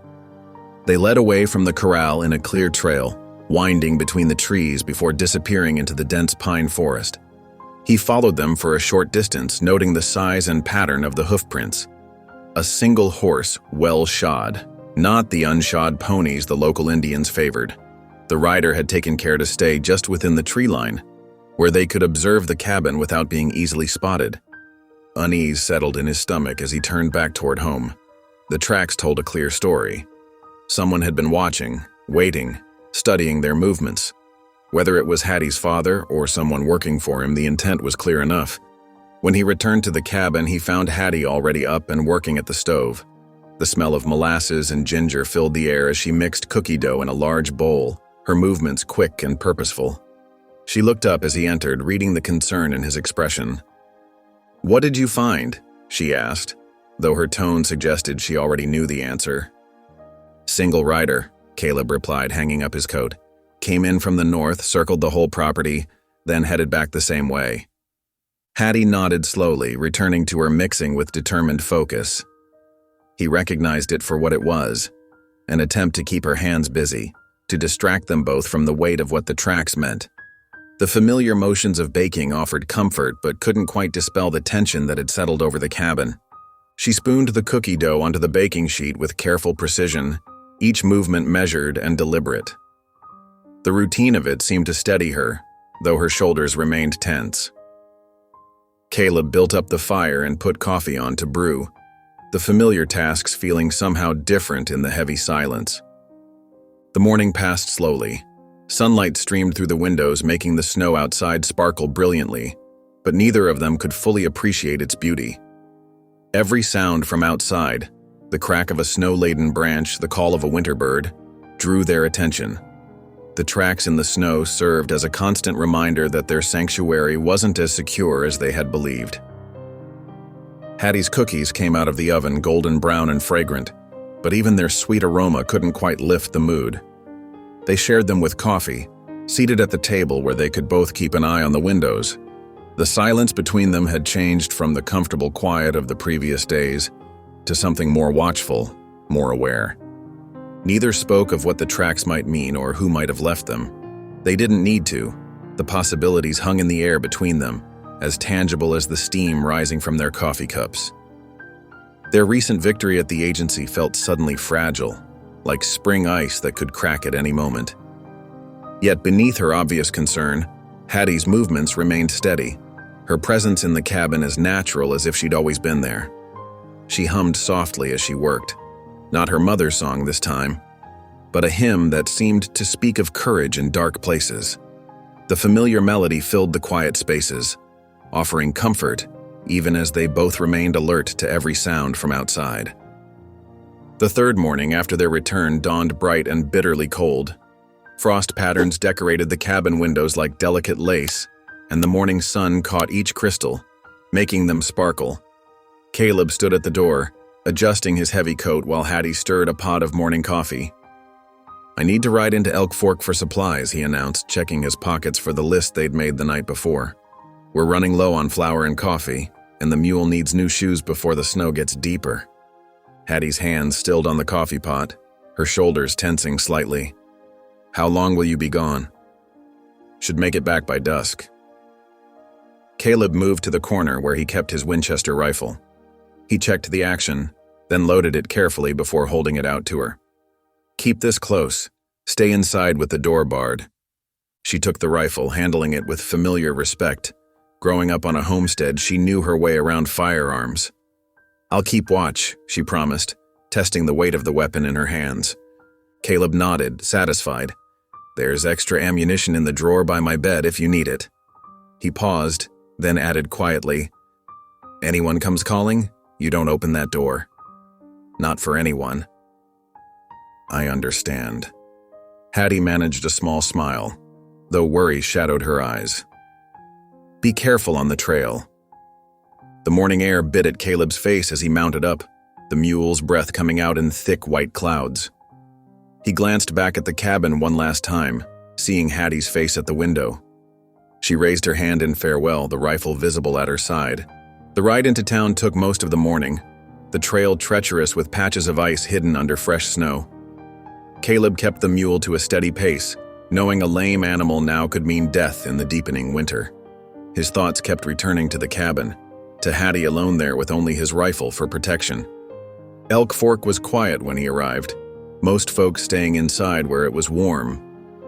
They led away from the corral in a clear trail, winding between the trees before disappearing into the dense pine forest. He followed them for a short distance, noting the size and pattern of the hoofprints. A single horse, well shod, not the unshod ponies the local Indians favored. The rider had taken care to stay just within the tree line, where they could observe the cabin without being easily spotted. Unease settled in his stomach as he turned back toward home. The tracks told a clear story. Someone had been watching, waiting, studying their movements. Whether it was Hattie's father or someone working for him, the intent was clear enough. When he returned to the cabin, he found Hattie already up and working at the stove. The smell of molasses and ginger filled the air as she mixed cookie dough in a large bowl, her movements quick and purposeful. She looked up as he entered, reading the concern in his expression. "What did you find?" she asked, though her tone suggested she already knew the answer. "Single rider," Caleb replied, hanging up his coat. "Came in from the north, circled the whole property, then headed back the same way." Hattie nodded slowly, returning to her mixing with determined focus. He recognized it for what it was, an attempt to keep her hands busy, to distract them both from the weight of what the tracks meant. The familiar motions of baking offered comfort but couldn't quite dispel the tension that had settled over the cabin. She spooned the cookie dough onto the baking sheet with careful precision, each movement measured and deliberate. The routine of it seemed to steady her, though her shoulders remained tense. Caleb built up the fire and put coffee on to brew, the familiar tasks feeling somehow different in the heavy silence. The morning passed slowly. Sunlight streamed through the windows, making the snow outside sparkle brilliantly, but neither of them could fully appreciate its beauty. Every sound from outside, the crack of a snow-laden branch, the call of a winter bird, drew their attention. The tracks in the snow served as a constant reminder that their sanctuary wasn't as secure as they had believed. Hattie's cookies came out of the oven golden brown and fragrant, but even their sweet aroma couldn't quite lift the mood. They shared them with coffee, seated at the table where they could both keep an eye on the windows. The silence between them had changed from the comfortable quiet of the previous days to something more watchful, more aware. Neither spoke of what the tracks might mean or who might have left them. They didn't need to. The possibilities hung in the air between them, as tangible as the steam rising from their coffee cups. Their recent victory at the agency felt suddenly fragile, like spring ice that could crack at any moment. Yet beneath her obvious concern, Hattie's movements remained steady, her presence in the cabin as natural as if she'd always been there. She hummed softly as she worked, not her mother's song this time, but a hymn that seemed to speak of courage in dark places. The familiar melody filled the quiet spaces, offering comfort even as they both remained alert to every sound from outside. The third morning after their return dawned bright and bitterly cold. Frost patterns decorated the cabin windows like delicate lace, and the morning sun caught each crystal, making them sparkle. Caleb stood at the door, adjusting his heavy coat while Hattie stirred a pot of morning coffee. "I need to ride into Elk Fork for supplies," he announced, checking his pockets for the list they'd made the night before. "We're running low on flour and coffee, and the mule needs new shoes before the snow gets deeper." Hattie's hands stilled on the coffee pot, her shoulders tensing slightly. "How long will you be gone?" "Should make it back by dusk." Caleb moved to the corner where he kept his Winchester rifle. He checked the action, then loaded it carefully before holding it out to her. "Keep this close. Stay inside with the door barred." She took the rifle, handling it with familiar respect. Growing up on a homestead, she knew her way around firearms. "I'll keep watch," she promised, testing the weight of the weapon in her hands. Caleb nodded, satisfied. "There's extra ammunition in the drawer by my bed if you need it." He paused, then added quietly, "Anyone comes calling, you don't open that door." "Not for anyone." "I understand." Hattie managed a small smile, though worry shadowed her eyes. "Be careful on the trail." The morning air bit at Caleb's face as he mounted up, the mule's breath coming out in thick white clouds. He glanced back at the cabin one last time, seeing Hattie's face at the window. She raised her hand in farewell, the rifle visible at her side. The ride into town took most of the morning, the trail treacherous with patches of ice hidden under fresh snow. Caleb kept the mule to a steady pace, knowing a lame animal now could mean death in the deepening winter. His thoughts kept returning to the cabin, to Hattie alone there with only his rifle for protection. Elk Fork was quiet when he arrived, most folks staying inside where it was warm.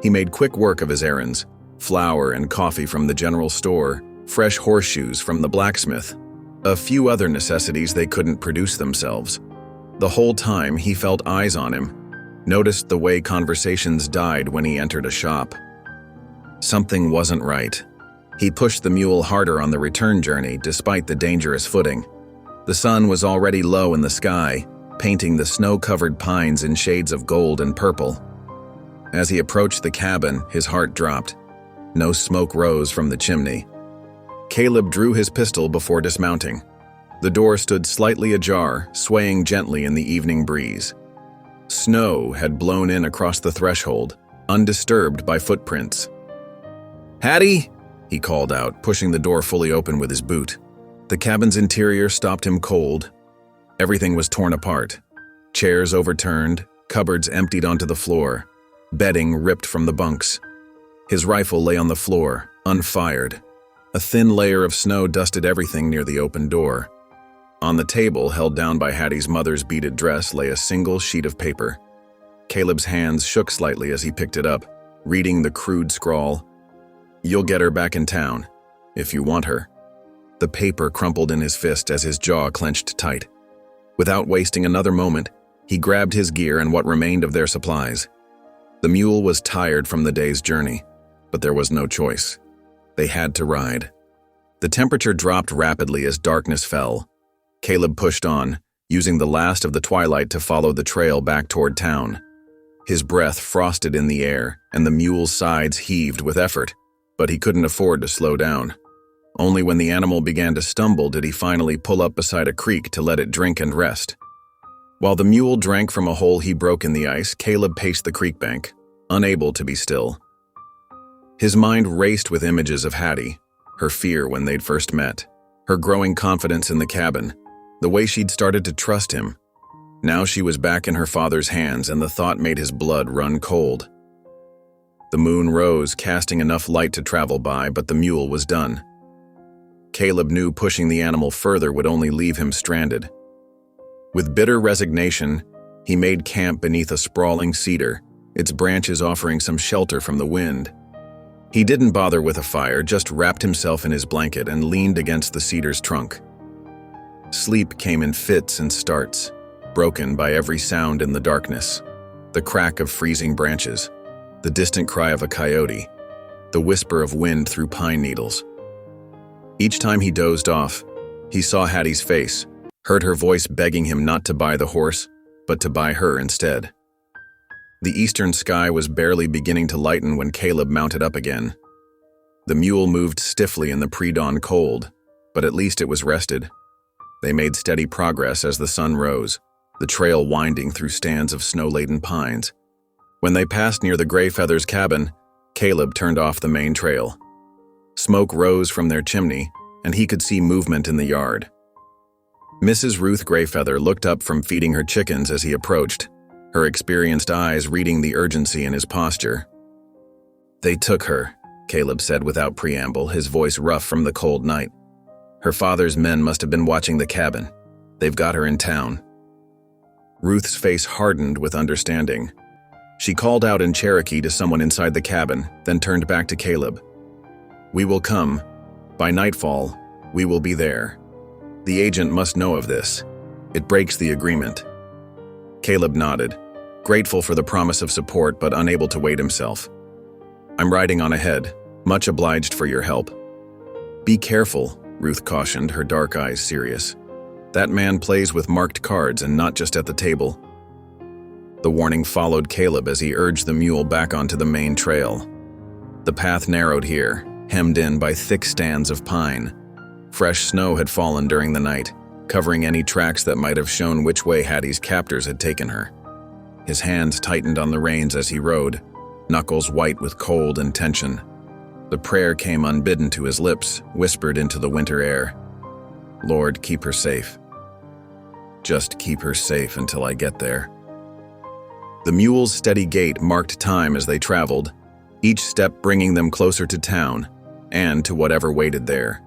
He made quick work of his errands: flour and coffee from the general store, fresh horseshoes from the blacksmith, a few other necessities they couldn't produce themselves. The whole time he felt eyes on him, noticed the way conversations died when he entered a shop. Something wasn't right. He pushed the mule harder on the return journey despite the dangerous footing. The sun was already low in the sky, painting the snow-covered pines in shades of gold and purple. As he approached the cabin, his heart dropped. No smoke rose from the chimney. Caleb drew his pistol before dismounting. The door stood slightly ajar, swaying gently in the evening breeze. Snow had blown in across the threshold, undisturbed by footprints. "Hattie!" he called out, pushing the door fully open with his boot. The cabin's interior stopped him cold. Everything was torn apart. Chairs overturned, cupboards emptied onto the floor, bedding ripped from the bunks. His rifle lay on the floor, unfired. A thin layer of snow dusted everything near the open door. On the table, held down by Hattie's mother's beaded dress, lay a single sheet of paper. Caleb's hands shook slightly as he picked it up, reading the crude scrawl. "You'll get her back in town, if you want her." The paper crumpled in his fist as his jaw clenched tight. Without wasting another moment, he grabbed his gear and what remained of their supplies. The mule was tired from the day's journey, but there was no choice. They had to ride. The temperature dropped rapidly as darkness fell. Caleb pushed on, using the last of the twilight to follow the trail back toward town. His breath frosted in the air, and the mule's sides heaved with effort, but he couldn't afford to slow down. Only when the animal began to stumble did he finally pull up beside a creek to let it drink and rest. While the mule drank from a hole he broke in the ice, Caleb paced the creek bank, unable to be still. His mind raced with images of Hattie, her fear when they'd first met, her growing confidence in the cabin, the way she'd started to trust him. Now she was back in her father's hands, and the thought made his blood run cold. The moon rose, casting enough light to travel by, but the mule was done. Caleb knew pushing the animal further would only leave him stranded. With bitter resignation, he made camp beneath a sprawling cedar, its branches offering some shelter from the wind. He didn't bother with a fire, just wrapped himself in his blanket and leaned against the cedar's trunk. Sleep came in fits and starts, broken by every sound in the darkness: the crack of freezing branches, the distant cry of a coyote, the whisper of wind through pine needles. Each time he dozed off, he saw Hattie's face, heard her voice begging him not to buy the horse, but to buy her instead. The eastern sky was barely beginning to lighten when Caleb mounted up again. The mule moved stiffly in the pre-dawn cold, but at least it was rested. They made steady progress as the sun rose, the trail winding through stands of snow-laden pines. When they passed near the Greyfeather's cabin, Caleb turned off the main trail. Smoke rose from their chimney, and he could see movement in the yard. Mrs. Ruth Greyfeather looked up from feeding her chickens as he approached, her experienced eyes reading the urgency in his posture. "They took her," Caleb said without preamble, his voice rough from the cold night. "Her father's men must have been watching the cabin. They've got her in town." Ruth's face hardened with understanding. She called out in Cherokee to someone inside the cabin, then turned back to Caleb. "We will come. By nightfall, we will be there. The agent must know of this. It breaks the agreement." Caleb nodded, grateful for the promise of support but unable to wait himself. "I'm riding on ahead. Much obliged for your help." "Be careful," Ruth cautioned, her dark eyes serious. "That man plays with marked cards and not just at the table." The warning followed Caleb as he urged the mule back onto the main trail. The path narrowed here, hemmed in by thick stands of pine. Fresh snow had fallen during the night, covering any tracks that might have shown which way Hattie's captors had taken her. His hands tightened on the reins as he rode, knuckles white with cold and tension. The prayer came unbidden to his lips, whispered into the winter air. "Lord, keep her safe. Just keep her safe until I get there." The mule's steady gait marked time as they traveled, each step bringing them closer to town, and to whatever waited there.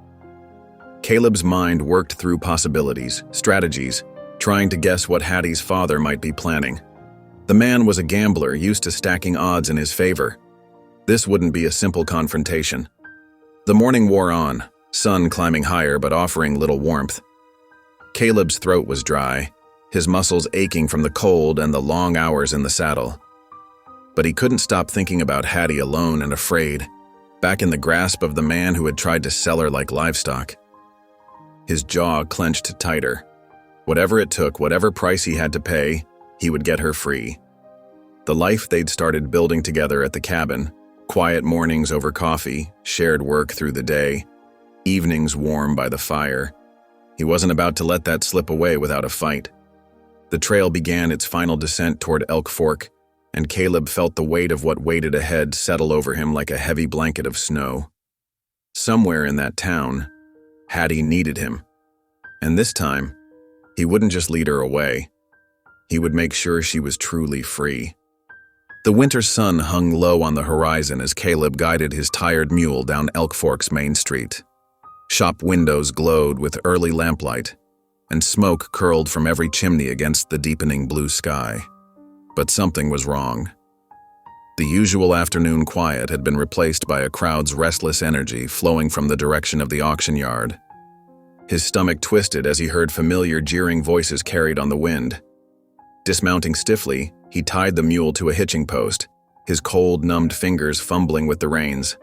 Caleb's mind worked through possibilities, strategies, trying to guess what Hattie's father might be planning. The man was a gambler used to stacking odds in his favor. This wouldn't be a simple confrontation. The morning wore on, sun climbing higher but offering little warmth. Caleb's throat was dry, his muscles aching from the cold and the long hours in the saddle. But he couldn't stop thinking about Hattie alone and afraid, back in the grasp of the man who had tried to sell her like livestock. His jaw clenched tighter. Whatever it took, whatever price he had to pay, he would get her free. The life they'd started building together at the cabin, quiet mornings over coffee, shared work through the day, evenings warm by the fire. He wasn't about to let that slip away without a fight. The trail began its final descent toward Elk Fork, and Caleb felt the weight of what waited ahead settle over him like a heavy blanket of snow. Somewhere in that town, Hattie needed him. And this time, he wouldn't just lead her away. He would make sure she was truly free. The winter sun hung low on the horizon as Caleb guided his tired mule down Elk Fork's main street. Shop windows glowed with early lamplight, and smoke curled from every chimney against the deepening blue sky. But something was wrong. The usual afternoon quiet had been replaced by a crowd's restless energy flowing from the direction of the auction yard. His stomach twisted as he heard familiar jeering voices carried on the wind. Dismounting stiffly, he tied the mule to a hitching post, his cold, numbed fingers fumbling with the reins.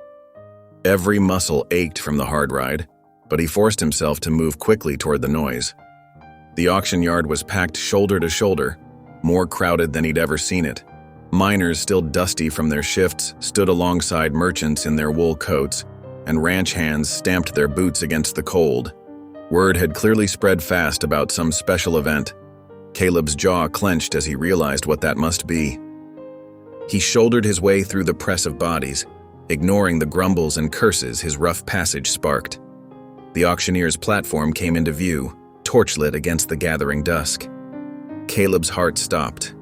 Every muscle ached from the hard ride, but he forced himself to move quickly toward the noise. The auction yard was packed shoulder to shoulder, more crowded than he'd ever seen it. Miners, still dusty from their shifts, stood alongside merchants in their wool coats, and ranch hands stamped their boots against the cold. Word had clearly spread fast about some special event. Caleb's jaw clenched as he realized what that must be. He shouldered his way through the press of bodies, ignoring the grumbles and curses his rough passage sparked. The auctioneer's platform came into view, torchlit against the gathering dusk. Caleb's heart stopped.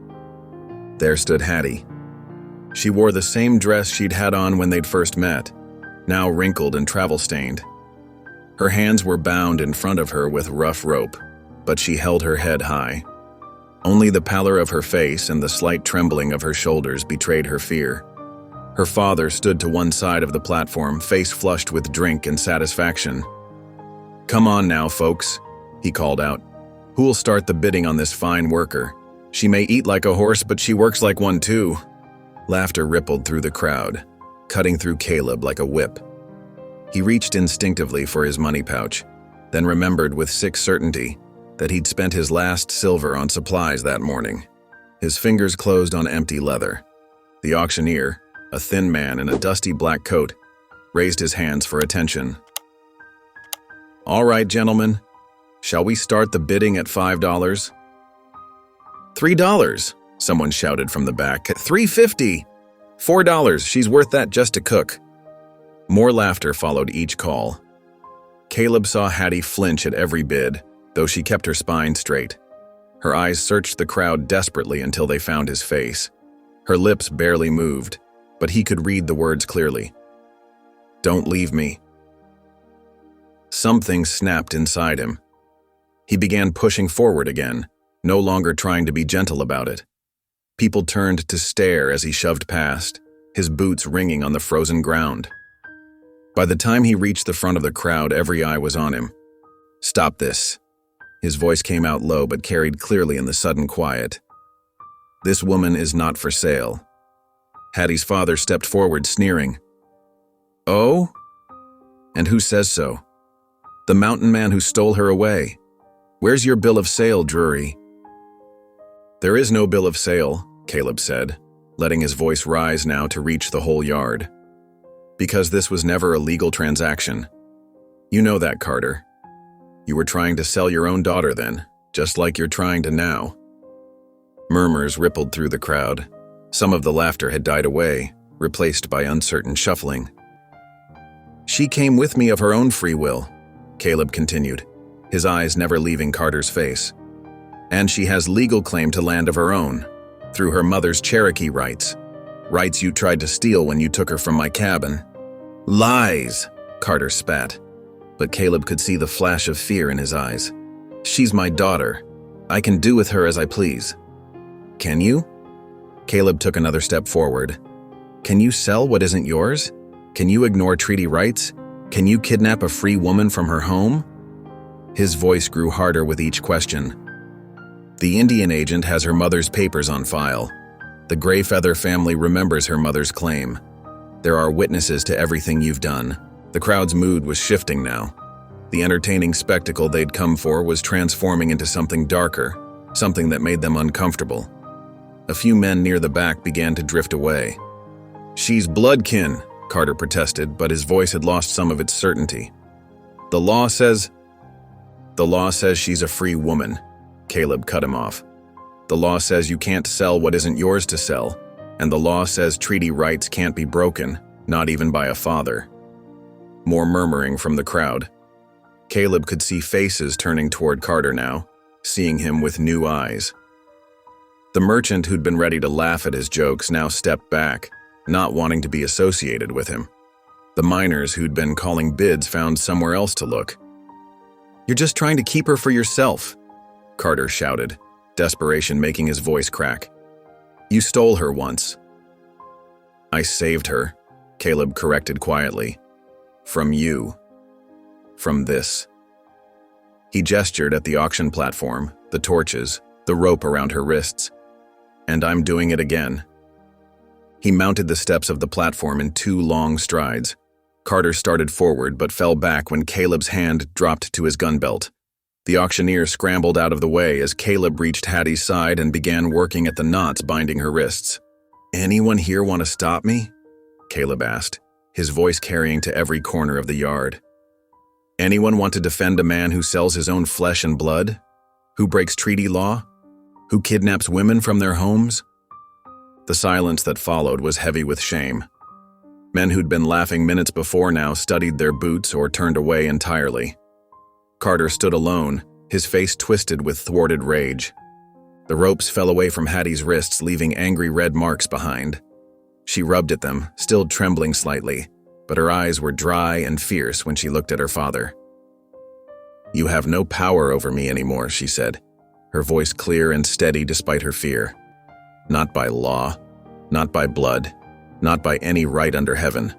There stood Hattie. She wore the same dress she'd had on when they'd first met, now wrinkled and travel-stained. Her hands were bound in front of her with rough rope, but she held her head high. Only the pallor of her face and the slight trembling of her shoulders betrayed her fear. Her father stood to one side of the platform, face flushed with drink and satisfaction. "Come on now, folks," he called out. "Who'll start the bidding on this fine worker? She may eat like a horse, but she works like one too." Laughter rippled through the crowd, cutting through Caleb like a whip. He reached instinctively for his money pouch, then remembered with sick certainty that he'd spent his last silver on supplies that morning. His fingers closed on empty leather. The auctioneer, a thin man in a dusty black coat, raised his hands for attention. "All right, gentlemen, Shall we start the bidding at $5? $3, someone shouted from the back. $3.50. $4, she's worth that just to cook. More laughter followed each call. Caleb saw Hattie flinch at every bid, though she kept her spine straight. Her eyes searched the crowd desperately until they found his face. Her lips barely moved, but he could read the words clearly. Don't leave me. Something snapped inside him. He began pushing forward again, no longer trying to be gentle about it. People turned to stare as he shoved past, his boots ringing on the frozen ground. By the time he reached the front of the crowd, every eye was on him. Stop this. His voice came out low but carried clearly in the sudden quiet. This woman is not for sale. Hattie's father stepped forward, sneering. Oh? And who says so? The mountain man who stole her away. Where's your bill of sale, Drury? There is no bill of sale, Caleb said, letting his voice rise now to reach the whole yard. Because this was never a legal transaction. You know that, Carter. You were trying to sell your own daughter then, just like you're trying to now. Murmurs rippled through the crowd. Some of the laughter had died away, replaced by uncertain shuffling. She came with me of her own free will, Caleb continued, his eyes never leaving Carter's face. And she has legal claim to land of her own, through her mother's Cherokee rights. Rights you tried to steal when you took her from my cabin. Lies, Carter spat, but Caleb could see the flash of fear in his eyes. She's my daughter. I can do with her as I please. Can you? Caleb took another step forward. Can you sell what isn't yours? Can you ignore treaty rights? Can you kidnap a free woman from her home? His voice grew harder with each question. The Indian agent has her mother's papers on file. The Greyfeather family remembers her mother's claim. There are witnesses to everything you've done. The crowd's mood was shifting now. The entertaining spectacle they'd come for was transforming into something darker, something that made them uncomfortable. A few men near the back began to drift away. She's bloodkin, Carter protested, but his voice had lost some of its certainty. The law says she's a free woman, Caleb cut him off. The law says you can't sell what isn't yours to sell, and the law says treaty rights can't be broken, not even by a father. More murmuring from the crowd. Caleb could see faces turning toward Carter now, seeing him with new eyes. The merchant who'd been ready to laugh at his jokes now stepped back, not wanting to be associated with him. The miners who'd been calling bids found somewhere else to look. You're just trying to keep her for yourself, Carter shouted, desperation making his voice crack. You stole her once. I saved her, Caleb corrected quietly. From you. From this. He gestured at the auction platform, the torches, the rope around her wrists. And I'm doing it again. He mounted the steps of the platform in 2 long strides. Carter started forward but fell back when Caleb's hand dropped to his gun belt. The auctioneer scrambled out of the way as Caleb reached Hattie's side and began working at the knots binding her wrists. Anyone here want to stop me? Caleb asked, his voice carrying to every corner of the yard. Anyone want to defend a man who sells his own flesh and blood? Who breaks treaty law? Who kidnaps women from their homes? The silence that followed was heavy with shame. Men who'd been laughing minutes before now studied their boots or turned away entirely. Carter stood alone, his face twisted with thwarted rage. The ropes fell away from Hattie's wrists, leaving angry red marks behind. She rubbed at them, still trembling slightly, but her eyes were dry and fierce when she looked at her father. You have no power over me anymore, she said, her voice clear and steady despite her fear. Not by law, not by blood, not by any right under heaven.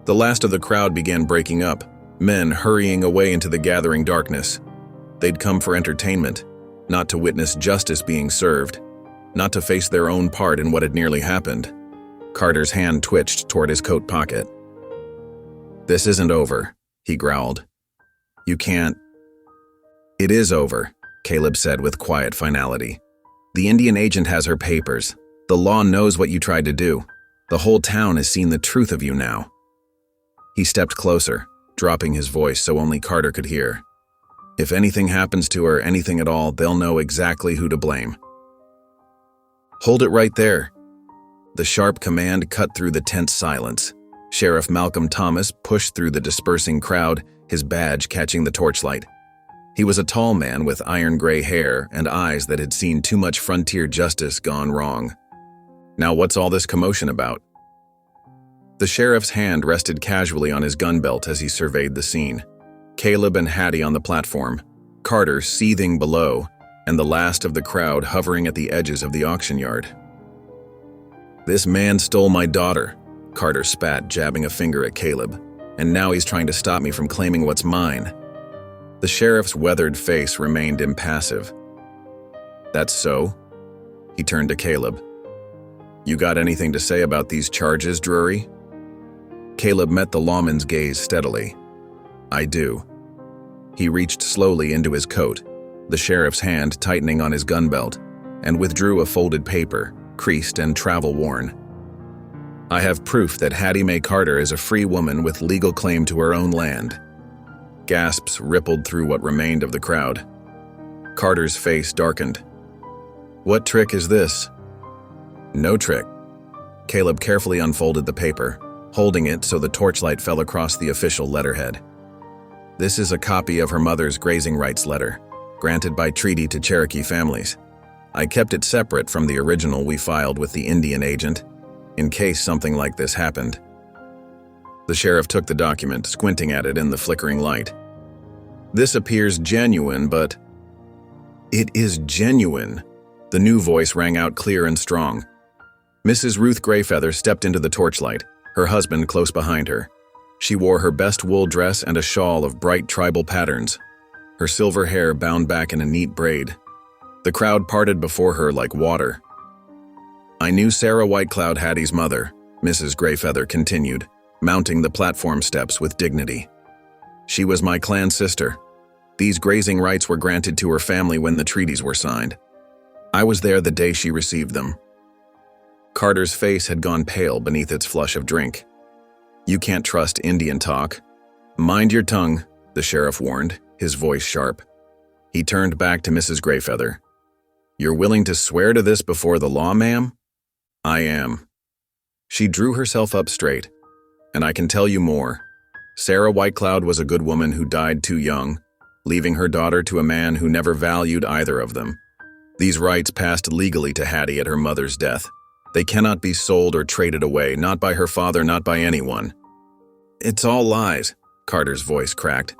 The last of the crowd began breaking up, men hurrying away into the gathering darkness. They'd come for entertainment, not to witness justice being served, not to face their own part in what had nearly happened. Carter's hand twitched toward his coat pocket. This isn't over, he growled. You can't. It is over, Caleb said with quiet finality. The Indian agent has her papers. The law knows what you tried to do. The whole town has seen the truth of you now. He stepped closer, dropping his voice so only Carter could hear. If anything happens to her, anything at all, they'll know exactly who to blame. Hold it right there. The sharp command cut through the tense silence. Sheriff Malcolm Thomas pushed through the dispersing crowd, his badge catching the torchlight. He was a tall man with iron-gray hair and eyes that had seen too much frontier justice gone wrong. Now what's all this commotion about? The sheriff's hand rested casually on his gun belt as he surveyed the scene. Caleb and Hattie on the platform, Carter seething below, and the last of the crowd hovering at the edges of the auction yard. "This man stole my daughter," Carter spat, jabbing a finger at Caleb, "and now he's trying to stop me from claiming what's mine." The sheriff's weathered face remained impassive. "That's so?" He turned to Caleb. "You got anything to say about these charges, Drury?" Caleb met the lawman's gaze steadily. "I do." He reached slowly into his coat, the sheriff's hand tightening on his gun belt, and withdrew a folded paper, creased and travel-worn. "I have proof that Hattie Mae Carter is a free woman with legal claim to her own land." Gasps rippled through what remained of the crowd. Carter's face darkened. "What trick is this?" "No trick." Caleb carefully unfolded the paper, holding it so the torchlight fell across the official letterhead. "This is a copy of her mother's grazing rights letter, granted by treaty to Cherokee families. I kept it separate from the original we filed with the Indian agent, in case something like this happened." The sheriff took the document, squinting at it in the flickering light. "This appears genuine, but—" "It is genuine," the new voice rang out clear and strong. Mrs. Ruth Greyfeather stepped into the torchlight, her husband close behind her. She wore her best wool dress and a shawl of bright tribal patterns, her silver hair bound back in a neat braid. The crowd parted before her like water. "I knew Sarah Whitecloud, Hattie's mother," Mrs. Greyfeather continued, mounting the platform steps with dignity. "She was my clan sister. These grazing rights were granted to her family when the treaties were signed. I was there the day she received them." Carter's face had gone pale beneath its flush of drink. "You can't trust Indian talk." "Mind your tongue," the sheriff warned, his voice sharp. He turned back to Mrs. Greyfeather. "You're willing to swear to this before the law, ma'am?" "I am." She drew herself up straight. "And I can tell you more. Sarah Whitecloud was a good woman who died too young, leaving her daughter to a man who never valued either of them. These rights passed legally to Hattie at her mother's death. They cannot be sold or traded away, not by her father, not by anyone." "It's all lies," Carter's voice cracked.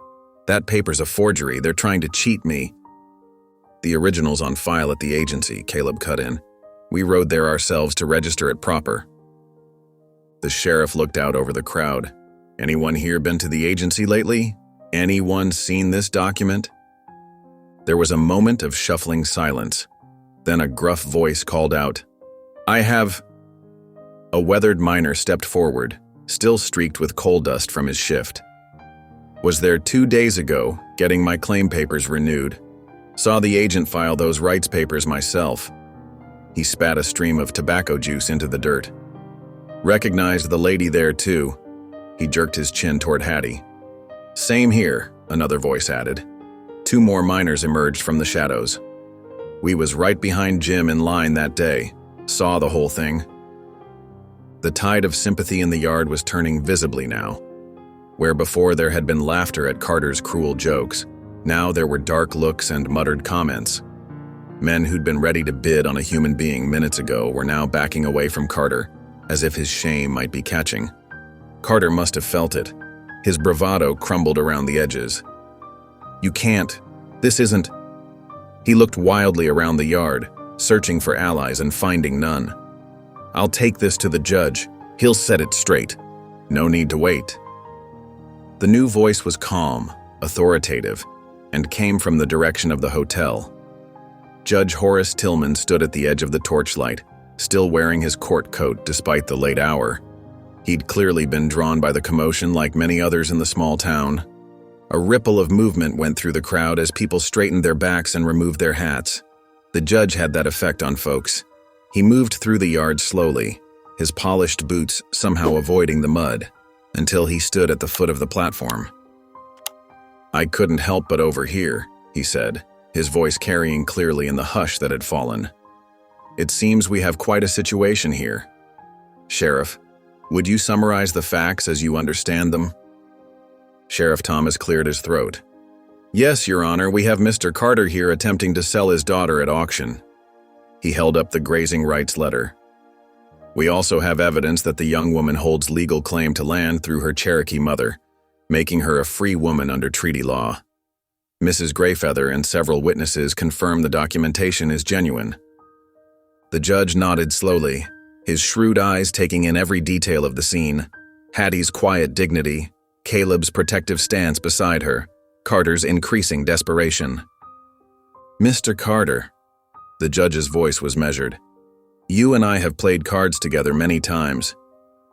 "That paper's a forgery. They're trying to cheat me." "The original's on file at the agency," Caleb cut in. "We rode there ourselves to register it proper." The sheriff looked out over the crowd. "Anyone here been to the agency lately? Anyone seen this document?" There was a moment of shuffling silence. Then a gruff voice called out, "I have—" A weathered miner stepped forward, still streaked with coal dust from his shift. "Was there 2 days ago, getting my claim papers renewed. Saw the agent file those rights papers myself." He spat a stream of tobacco juice into the dirt. "Recognized the lady there too." He jerked his chin toward Hattie. "Same here," another voice added. 2 more miners emerged from the shadows. "We was right behind Jim in line that day. Saw the whole thing." The tide of sympathy in the yard was turning visibly now. Where before there had been laughter at Carter's cruel jokes, now there were dark looks and muttered comments. Men who'd been ready to bid on a human being minutes ago were now backing away from Carter, as if his shame might be catching. Carter must have felt it. His bravado crumbled around the edges. "You can't. This isn't—" He looked wildly around the yard, searching for allies and finding none. "I'll take this to the judge. He'll set it straight. No need to wait." The new voice was calm, authoritative, and came from the direction of the hotel. Judge Horace Tillman stood at the edge of the torchlight, still wearing his court coat despite the late hour. He'd clearly been drawn by the commotion like many others in the small town. A ripple of movement went through the crowd as people straightened their backs and removed their hats. The judge had that effect on folks. He moved through the yard slowly, his polished boots somehow avoiding the mud, until he stood at the foot of the platform. "I couldn't help but overhear," he said, his voice carrying clearly in the hush that had fallen. "It seems we have quite a situation here. Sheriff, would you summarize the facts as you understand them?" Sheriff Thomas cleared his throat. "Yes, Your Honor, we have Mr. Carter here attempting to sell his daughter at auction." He held up the grazing rights letter. "We also have evidence that the young woman holds legal claim to land through her Cherokee mother, making her a free woman under treaty law. Mrs. Greyfeather and several witnesses confirm the documentation is genuine." The judge nodded slowly, his shrewd eyes taking in every detail of the scene: Hattie's quiet dignity, Caleb's protective stance beside her, Carter's increasing desperation. "Mr. Carter," the judge's voice was measured, "you and I have played cards together many times.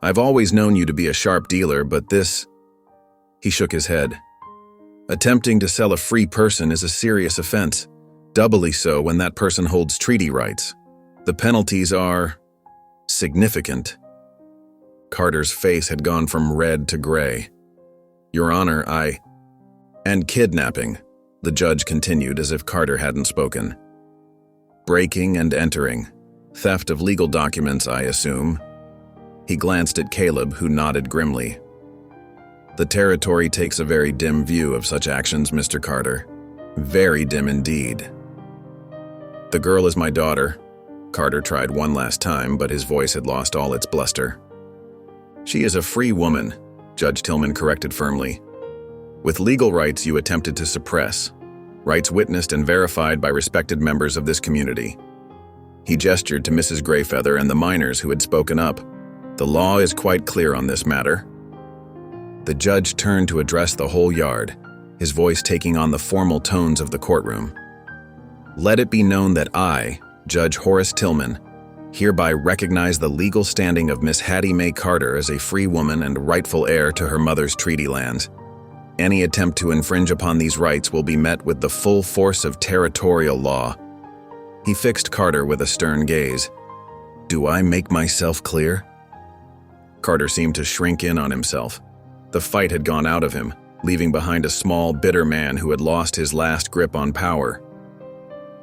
I've always known you to be a sharp dealer, but this—" He shook his head. "Attempting to sell a free person is a serious offense, doubly so when that person holds treaty rights. The penalties are significant." Carter's face had gone from red to gray. "Your Honor, And kidnapping," the judge continued as if Carter hadn't spoken. "Breaking and entering. Theft of legal documents, I assume." He glanced at Caleb, who nodded grimly. "The territory takes a very dim view of such actions, Mr. Carter. Very dim indeed." "The girl is my daughter." Carter tried one last time, but his voice had lost all its bluster. "She is a free woman," Judge Tillman corrected firmly. "With legal rights you attempted to suppress, rights witnessed and verified by respected members of this community." He gestured to Mrs. Greyfeather and the minors who had spoken up. "The law is quite clear on this matter." The judge turned to address the whole yard, his voice taking on the formal tones of the courtroom. "Let it be known that I, Judge Horace Tillman, hereby recognize the legal standing of Miss Hattie Mae Carter as a free woman and rightful heir to her mother's treaty lands. Any attempt to infringe upon these rights will be met with the full force of territorial law." He fixed Carter with a stern gaze. "Do I make myself clear?" Carter seemed to shrink in on himself. The fight had gone out of him, leaving behind a small, bitter man who had lost his last grip on power.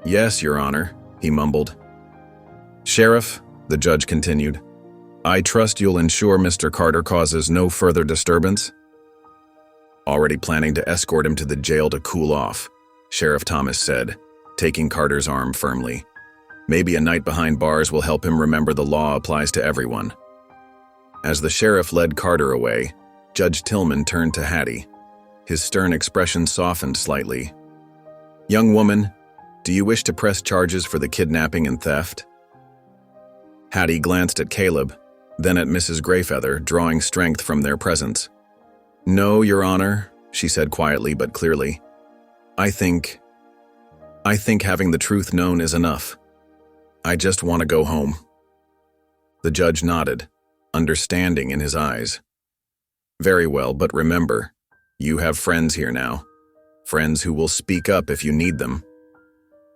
"Yes, Your Honor," he mumbled. "Sheriff," the judge continued, "I trust you'll ensure Mr. Carter causes no further disturbance?" "Already planning to escort him to the jail to cool off," Sheriff Thomas said, taking Carter's arm firmly. "Maybe a night behind bars will help him remember the law applies to everyone." As the sheriff led Carter away, Judge Tillman turned to Hattie. His stern expression softened slightly. "Young woman, do you wish to press charges for the kidnapping and theft?" Hattie glanced at Caleb, then at Mrs. Greyfeather, drawing strength from their presence. "No, Your Honor," she said quietly but clearly. I think having the truth known is enough. I just want to go home." The judge nodded, understanding in his eyes. "Very well, but remember, you have friends here now. Friends who will speak up if you need them."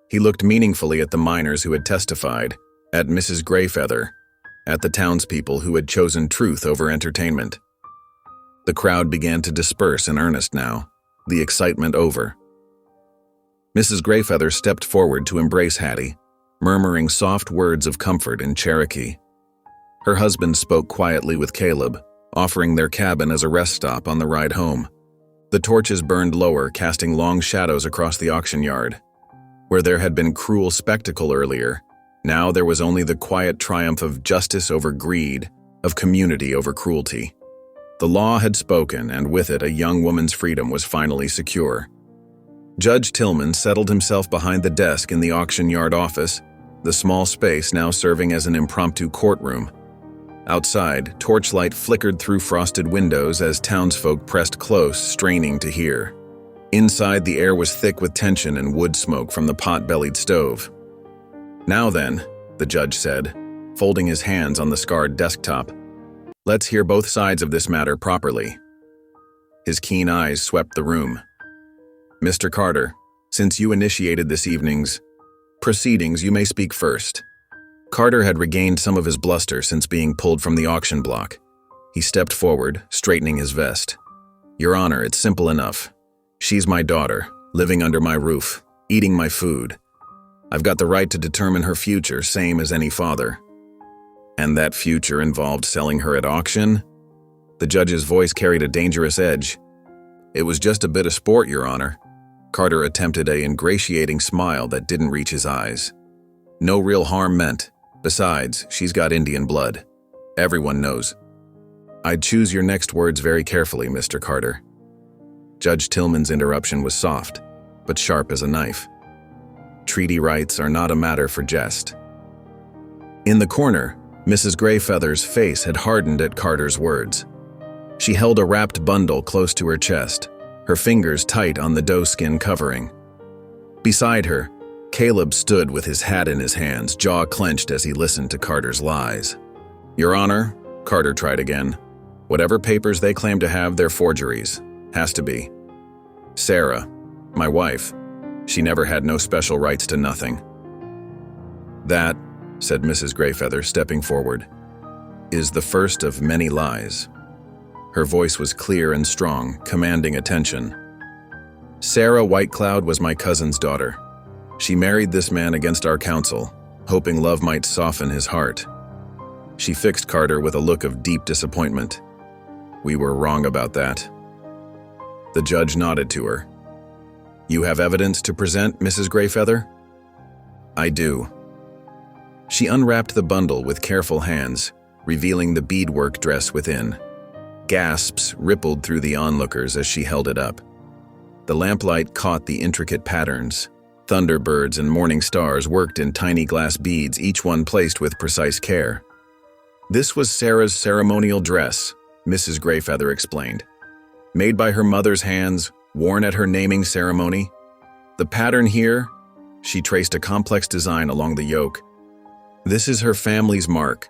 He looked meaningfully at the minors who had testified, at Mrs. Greyfeather, at the townspeople who had chosen truth over entertainment. The crowd began to disperse in earnest now, the excitement over. Mrs. Greyfeather stepped forward to embrace Hattie, murmuring soft words of comfort in Cherokee. Her husband spoke quietly with Caleb, offering their cabin as a rest stop on the ride home. The torches burned lower, casting long shadows across the auction yard. Where there had been cruel spectacle earlier, now there was only the quiet triumph of justice over greed, of community over cruelty. The law had spoken, and with it a young woman's freedom was finally secure. Judge Tillman settled himself behind the desk in the auction yard office, the small space now serving as an impromptu courtroom. Outside, torchlight flickered through frosted windows as townsfolk pressed close, straining to hear. Inside, the air was thick with tension and wood smoke from the pot-bellied stove. "Now then," the judge said, folding his hands on the scarred desktop, "let's hear both sides of this matter properly." His keen eyes swept the room. "Mr. Carter, since you initiated this evening's proceedings, you may speak first." Carter had regained some of his bluster since being pulled from the auction block. He stepped forward, straightening his vest. "Your Honor, it's simple enough. She's my daughter, living under my roof, eating my food. I've got the right to determine her future, same as any father. And that future involved selling her at auction? The judge's voice carried a dangerous edge. It was just a bit of sport, Your Honor. Carter attempted an ingratiating smile that didn't reach his eyes. No real harm meant. Besides, she's got Indian blood. Everyone knows. I'd choose your next words very carefully, Mr. Carter. Judge Tillman's interruption was soft, but sharp as a knife. Treaty rights are not a matter for jest. In the corner, Mrs. Greyfeather's face had hardened at Carter's words. She held a wrapped bundle close to her chest, her fingers tight on the doeskin covering. Beside her, Caleb stood with his hat in his hands, jaw clenched as he listened to Carter's lies. Your Honor, Carter tried again. Whatever papers they claim to have, they're forgeries. Has to be. Sarah, my wife, she never had no special rights to nothing. That, said Mrs. Greyfeather, stepping forward, is the first of many lies. Her voice was clear and strong, commanding attention. Sarah Whitecloud was my cousin's daughter. She married this man against our counsel, hoping love might soften his heart. She fixed Carter with a look of deep disappointment. We were wrong about that. The judge nodded to her. You have evidence to present, Mrs. Greyfeather? I do. She unwrapped the bundle with careful hands, revealing the beadwork dress within. Gasps rippled through the onlookers as she held it up. The lamplight caught the intricate patterns. Thunderbirds and morning stars worked in tiny glass beads, each one placed with precise care. This was Sarah's ceremonial dress, Mrs. Greyfeather explained. Made by her mother's hands, worn at her naming ceremony. The pattern here, she traced a complex design along the yoke. This is her family's mark,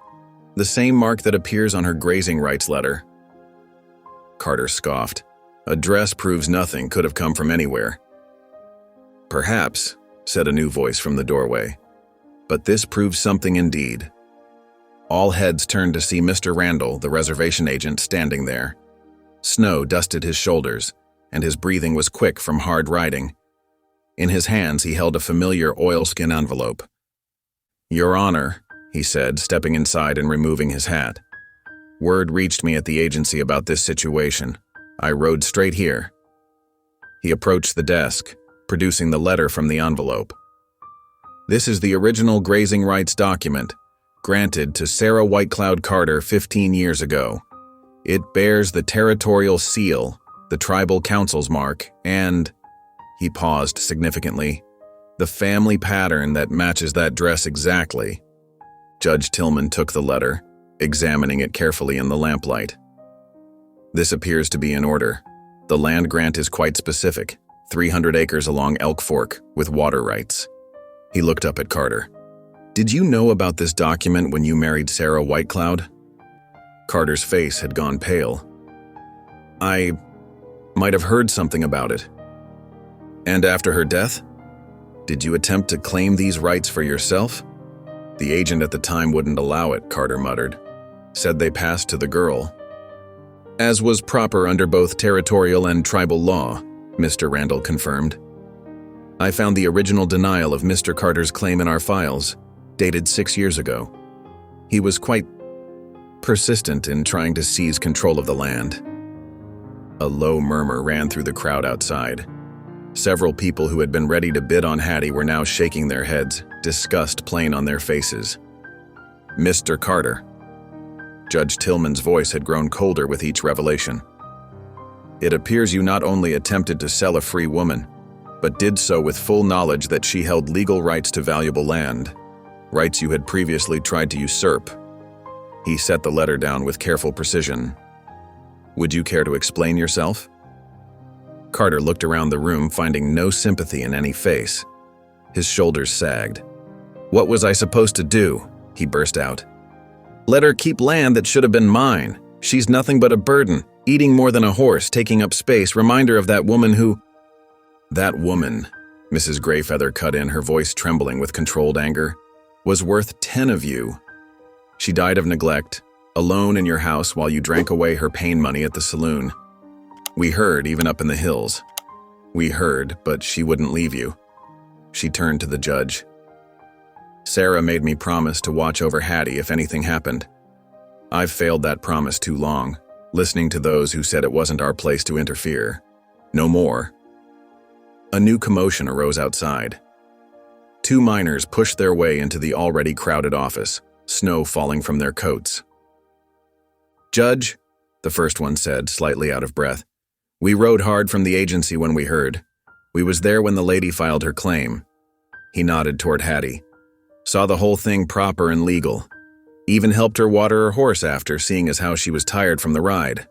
the same mark that appears on her grazing rights letter. Carter scoffed. A dress proves nothing could have come from anywhere. Perhaps, said a new voice from the doorway. But this proves something indeed. All heads turned to see Mr. Randall, the reservation agent, standing there. Snow dusted his shoulders, and his breathing was quick from hard riding. In his hands he held a familiar oilskin envelope. Your Honor, he said, stepping inside and removing his hat. Word reached me at the agency about this situation. I rode straight here. He approached the desk, producing the letter from the envelope. This is the original grazing rights document, granted to Sarah Whitecloud Carter 15 years ago. It bears the territorial seal, the tribal council's mark, and, he paused significantly, the family pattern that matches that dress exactly. Judge Tillman took the letter, examining it carefully in the lamplight. This appears to be in order. The land grant is quite specific, 300 acres along Elk Fork, with water rights. He looked up at Carter. Did you know about this document when you married Sarah Whitecloud? Carter's face had gone pale. I might have heard something about it. And after her death? Did you attempt to claim these rights for yourself? The agent at the time wouldn't allow it, Carter muttered. Said they passed to the girl. As was proper under both territorial and tribal law, Mr. Randall confirmed. I found the original denial of Mr. Carter's claim in our files, dated 6 years ago. He was quite persistent in trying to seize control of the land. A low murmur ran through the crowd outside. Several people who had been ready to bid on Hattie were now shaking their heads, disgust plain on their faces. Mr. Carter. Judge Tillman's voice had grown colder with each revelation. It appears you not only attempted to sell a free woman, but did so with full knowledge that she held legal rights to valuable land, rights you had previously tried to usurp. He set the letter down with careful precision. Would you care to explain yourself? Carter looked around the room, finding no sympathy in any face. His shoulders sagged. What was I supposed to do? He burst out. Let her keep land that should have been mine. She's nothing but a burden, eating more than a horse, taking up space, reminder of that woman who… That woman, Mrs. Greyfeather cut in, her voice trembling with controlled anger, was worth 10 of you. She died of neglect, alone in your house while you drank away her pain money at the saloon. We heard even up in the hills. We heard, but she wouldn't leave you." She turned to the judge. "Sarah made me promise to watch over Hattie if anything happened. I've failed that promise too long, listening to those who said it wasn't our place to interfere. No more." A new commotion arose outside. Two miners pushed their way into the already crowded office, snow falling from their coats. "Judge," the first one said, slightly out of breath, "we rode hard from the agency when we heard. We was there when the lady filed her claim." He nodded toward Hattie. "Saw the whole thing proper and legal. Even helped her water her horse after, seeing as how she was tired from the ride."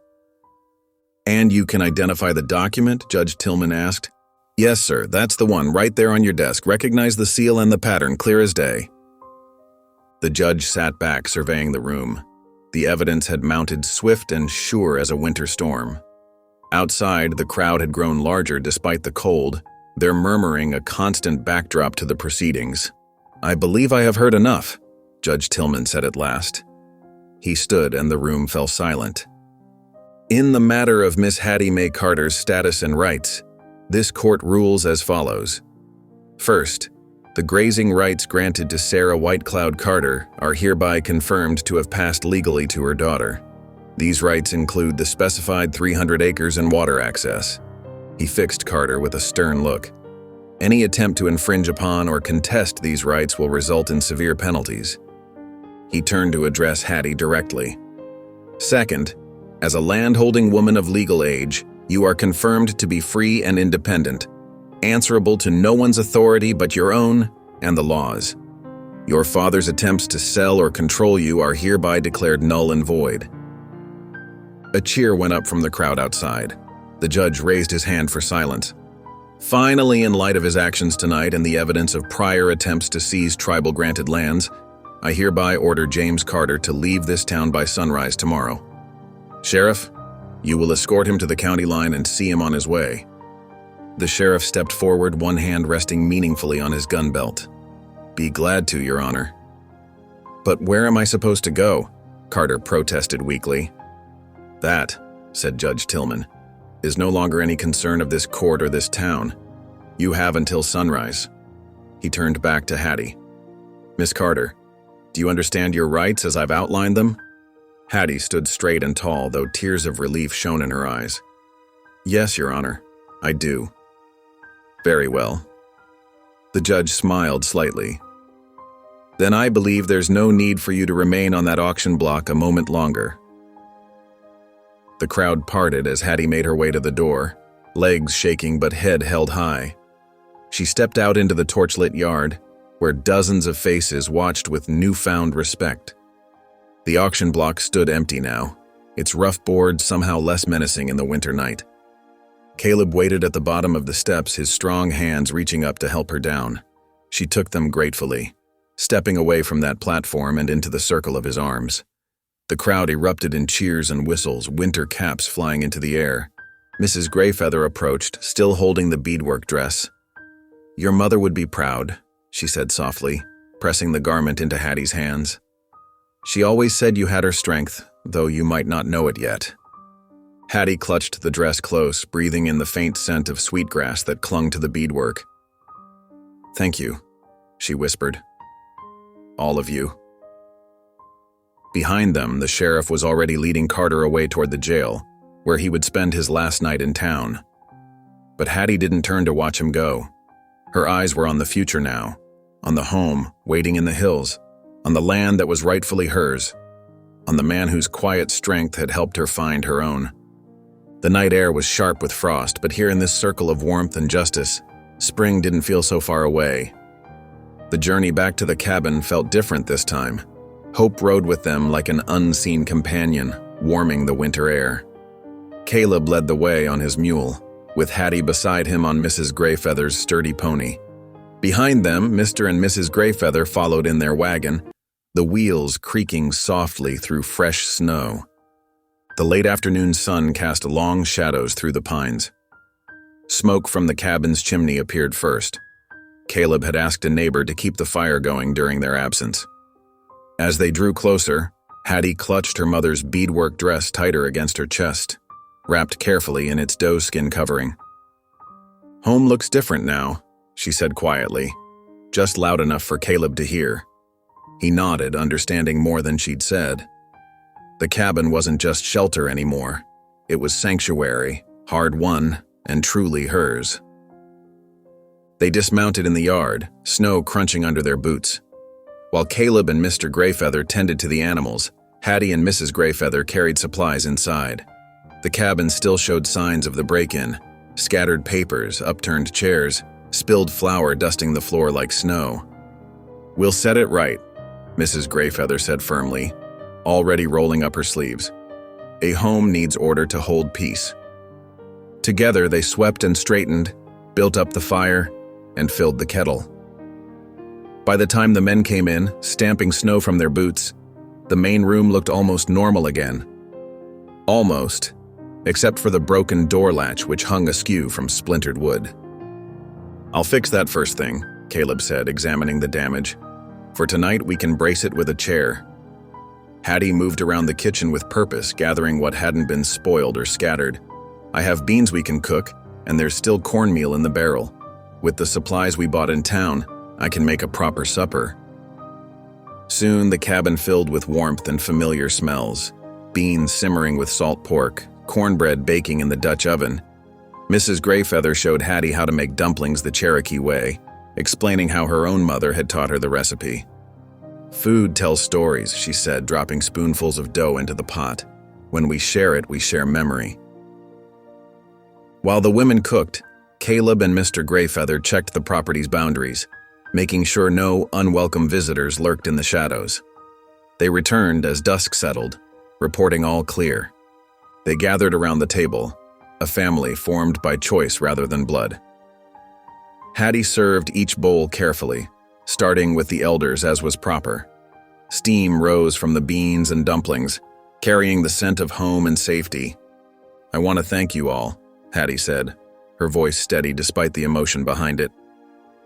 "And you can identify the document?" Judge Tillman asked. "Yes, sir, that's the one, right there on your desk. Recognize the seal and the pattern, clear as day." The judge sat back, surveying the room. The evidence had mounted swift and sure as a winter storm. Outside, the crowd had grown larger despite the cold, their murmuring a constant backdrop to the proceedings. "I believe I have heard enough," Judge Tillman said at last. He stood and the room fell silent. "In the matter of Miss Hattie Mae Carter's status and rights, this court rules as follows. First, the grazing rights granted to Sarah Whitecloud Carter are hereby confirmed to have passed legally to her daughter. These rights include the specified 300 acres and water access." He fixed Carter with a stern look. "Any attempt to infringe upon or contest these rights will result in severe penalties." He turned to address Hattie directly. "Second, as a landholding woman of legal age, you are confirmed to be free and independent, answerable to no one's authority but your own and the law's. Your father's attempts to sell or control you are hereby declared null and void." A cheer went up from the crowd outside. The judge raised his hand for silence. "Finally, in light of his actions tonight and the evidence of prior attempts to seize tribal-granted lands, I hereby order James Carter to leave this town by sunrise tomorrow. Sheriff, you will escort him to the county line and see him on his way." The sheriff stepped forward, one hand resting meaningfully on his gun belt. "Be glad to, Your Honor." "But where am I supposed to go?" Carter protested weakly. "That," said Judge Tillman, "is no longer any concern of this court or this town. You have until sunrise." He turned back to Hattie. "Miss Carter, do you understand your rights as I've outlined them?" Hattie stood straight and tall, though tears of relief shone in her eyes. "Yes, Your Honor, I do." "Very well." The judge smiled slightly. "Then I believe there's no need for you to remain on that auction block a moment longer." The crowd parted as Hattie made her way to the door, legs shaking but head held high. She stepped out into the torchlit yard, where dozens of faces watched with newfound respect. The auction block stood empty now, its rough boards somehow less menacing in the winter night. Caleb waited at the bottom of the steps, his strong hands reaching up to help her down. She took them gratefully, stepping away from that platform and into the circle of his arms. The crowd erupted in cheers and whistles, winter caps flying into the air. Mrs. Greyfeather approached, still holding the beadwork dress. "Your mother would be proud," she said softly, pressing the garment into Hattie's hands. "She always said you had her strength, though you might not know it yet." Hattie clutched the dress close, breathing in the faint scent of sweetgrass that clung to the beadwork. "Thank you," she whispered. "All of you." Behind them, the sheriff was already leading Carter away toward the jail, where he would spend his last night in town. But Hattie didn't turn to watch him go. Her eyes were on the future now, on the home waiting in the hills, on the land that was rightfully hers, on the man whose quiet strength had helped her find her own. The night air was sharp with frost, but here in this circle of warmth and justice, spring didn't feel so far away. The journey back to the cabin felt different this time. Hope rode with them like an unseen companion, warming the winter air. Caleb led the way on his mule, with Hattie beside him on Mrs. Greyfeather's sturdy pony. Behind them, Mr. and Mrs. Greyfeather followed in their wagon, the wheels creaking softly through fresh snow. The late afternoon sun cast long shadows through the pines. Smoke from the cabin's chimney appeared first. Caleb had asked a neighbor to keep the fire going during their absence. As they drew closer, Hattie clutched her mother's beadwork dress tighter against her chest, wrapped carefully in its doeskin covering. "Home looks different now," she said quietly, just loud enough for Caleb to hear. He nodded, understanding more than she'd said. The cabin wasn't just shelter anymore. It was sanctuary, hard-won, and truly hers. They dismounted in the yard, snow crunching under their boots. While Caleb and Mr. Greyfeather tended to the animals, Hattie and Mrs. Greyfeather carried supplies inside. The cabin still showed signs of the break-in: scattered papers, upturned chairs, spilled flour dusting the floor like snow. "We'll set it right," Mrs. Greyfeather said firmly, already rolling up her sleeves. "A home needs order to hold peace." Together they swept and straightened, built up the fire, and filled the kettle. By the time the men came in, stamping snow from their boots, the main room looked almost normal again. Almost, except for the broken door latch which hung askew from splintered wood. "I'll fix that first thing," Caleb said, examining the damage. "For tonight we can brace it with a chair." Hattie moved around the kitchen with purpose, gathering what hadn't been spoiled or scattered. "I have beans we can cook, and there's still cornmeal in the barrel. With the supplies we bought in town, I can make a proper supper." Soon the cabin filled with warmth and familiar smells: beans simmering with salt pork, cornbread baking in the Dutch oven. Mrs. Greyfeather showed Hattie how to make dumplings the Cherokee way, explaining how her own mother had taught her the recipe. "Food tells stories," she said, dropping spoonfuls of dough into the pot. "When we share it, we share memory." While the women cooked, Caleb and Mr. Greyfeather checked the property's boundaries, making sure no unwelcome visitors lurked in the shadows. They returned as dusk settled, reporting all clear. They gathered around the table, a family formed by choice rather than blood. Hattie served each bowl carefully, starting with the elders as was proper. Steam rose from the beans and dumplings, carrying the scent of home and safety. "I want to thank you all," Hattie said, her voice steady despite the emotion behind it.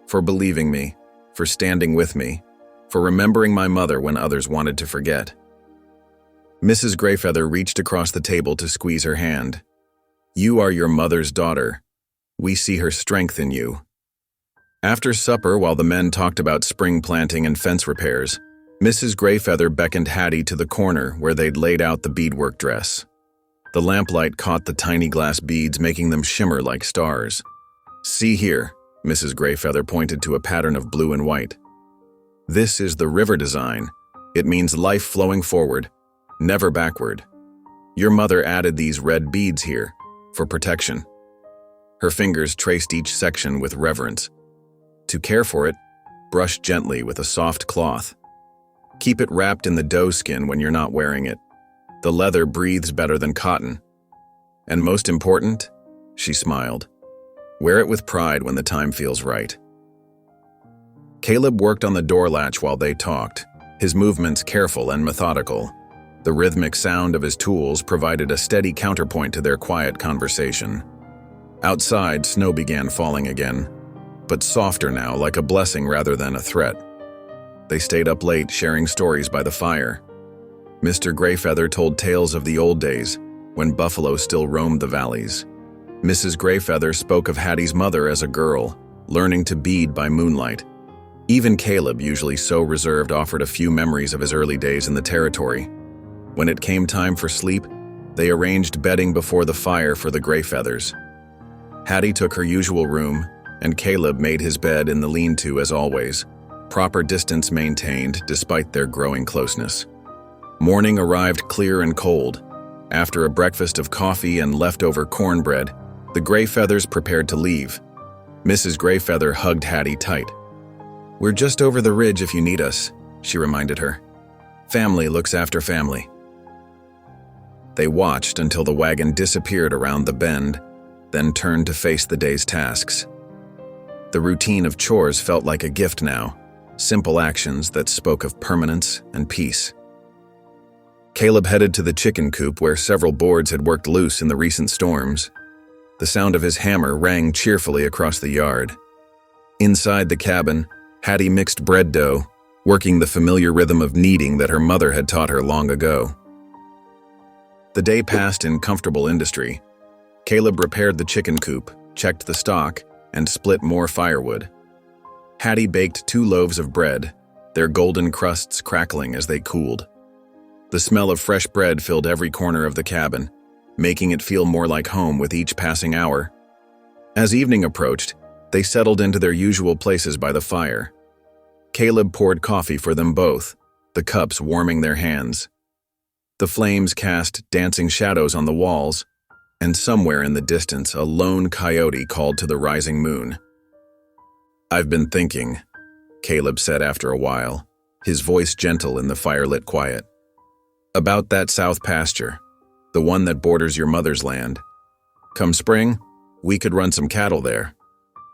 "For believing me, for standing with me, for remembering my mother when others wanted to forget." Mrs. Greyfeather reached across the table to squeeze her hand. "You are your mother's daughter. We see her strength in you." After supper, while the men talked about spring planting and fence repairs, Mrs. Greyfeather beckoned Hattie to the corner where they'd laid out the beadwork dress. The lamplight caught the tiny glass beads, making them shimmer like stars. "See here," Mrs. Greyfeather pointed to a pattern of blue and white. "This is the river design. It means life flowing forward, never backward. Your mother added these red beads here, for protection." Her fingers traced each section with reverence. To care for it, brush gently with a soft cloth. Keep it wrapped in the doe skin when you're not wearing it. The leather breathes better than cotton. And most important, she smiled, wear it with pride when the time feels right. Caleb worked on the door latch while they talked, his movements careful and methodical. The rhythmic sound of his tools provided a steady counterpoint to their quiet conversation. Outside, snow began falling again, but softer now, like a blessing rather than a threat. They stayed up late, sharing stories by the fire. Mr. Greyfeather told tales of the old days, when buffalo still roamed the valleys. Mrs. Greyfeather spoke of Hattie's mother as a girl, learning to bead by moonlight. Even Caleb, usually so reserved, offered a few memories of his early days in the territory. When it came time for sleep, they arranged bedding before the fire for the Greyfeathers. Hattie took her usual room, and Caleb made his bed in the lean-to as always, proper distance maintained despite their growing closeness. Morning arrived clear and cold. After a breakfast of coffee and leftover cornbread, the Greyfeathers prepared to leave. Mrs. Greyfeather hugged Hattie tight. "We're just over the ridge if you need us," she reminded her. "Family looks after family." They watched until the wagon disappeared around the bend, then turned to face the day's tasks. The routine of chores felt like a gift now, simple actions that spoke of permanence and peace. Caleb headed to the chicken coop where several boards had worked loose in the recent storms. The sound of his hammer rang cheerfully across the yard. Inside the cabin, Hattie mixed bread dough, working the familiar rhythm of kneading that her mother had taught her long ago. The day passed in comfortable industry. Caleb repaired the chicken coop, checked the stock, and split more firewood. Hattie baked 2 loaves of bread, their golden crusts crackling as they cooled. The smell of fresh bread filled every corner of the cabin, making it feel more like home with each passing hour. As evening approached, they settled into their usual places by the fire. Caleb poured coffee for them both, the cups warming their hands. The flames cast dancing shadows on the walls, and somewhere in the distance a lone coyote called to the rising moon. "I've been thinking," Caleb said after a while, his voice gentle in the firelit quiet, "about that south pasture, the one that borders your mother's land. Come spring, we could run some cattle there,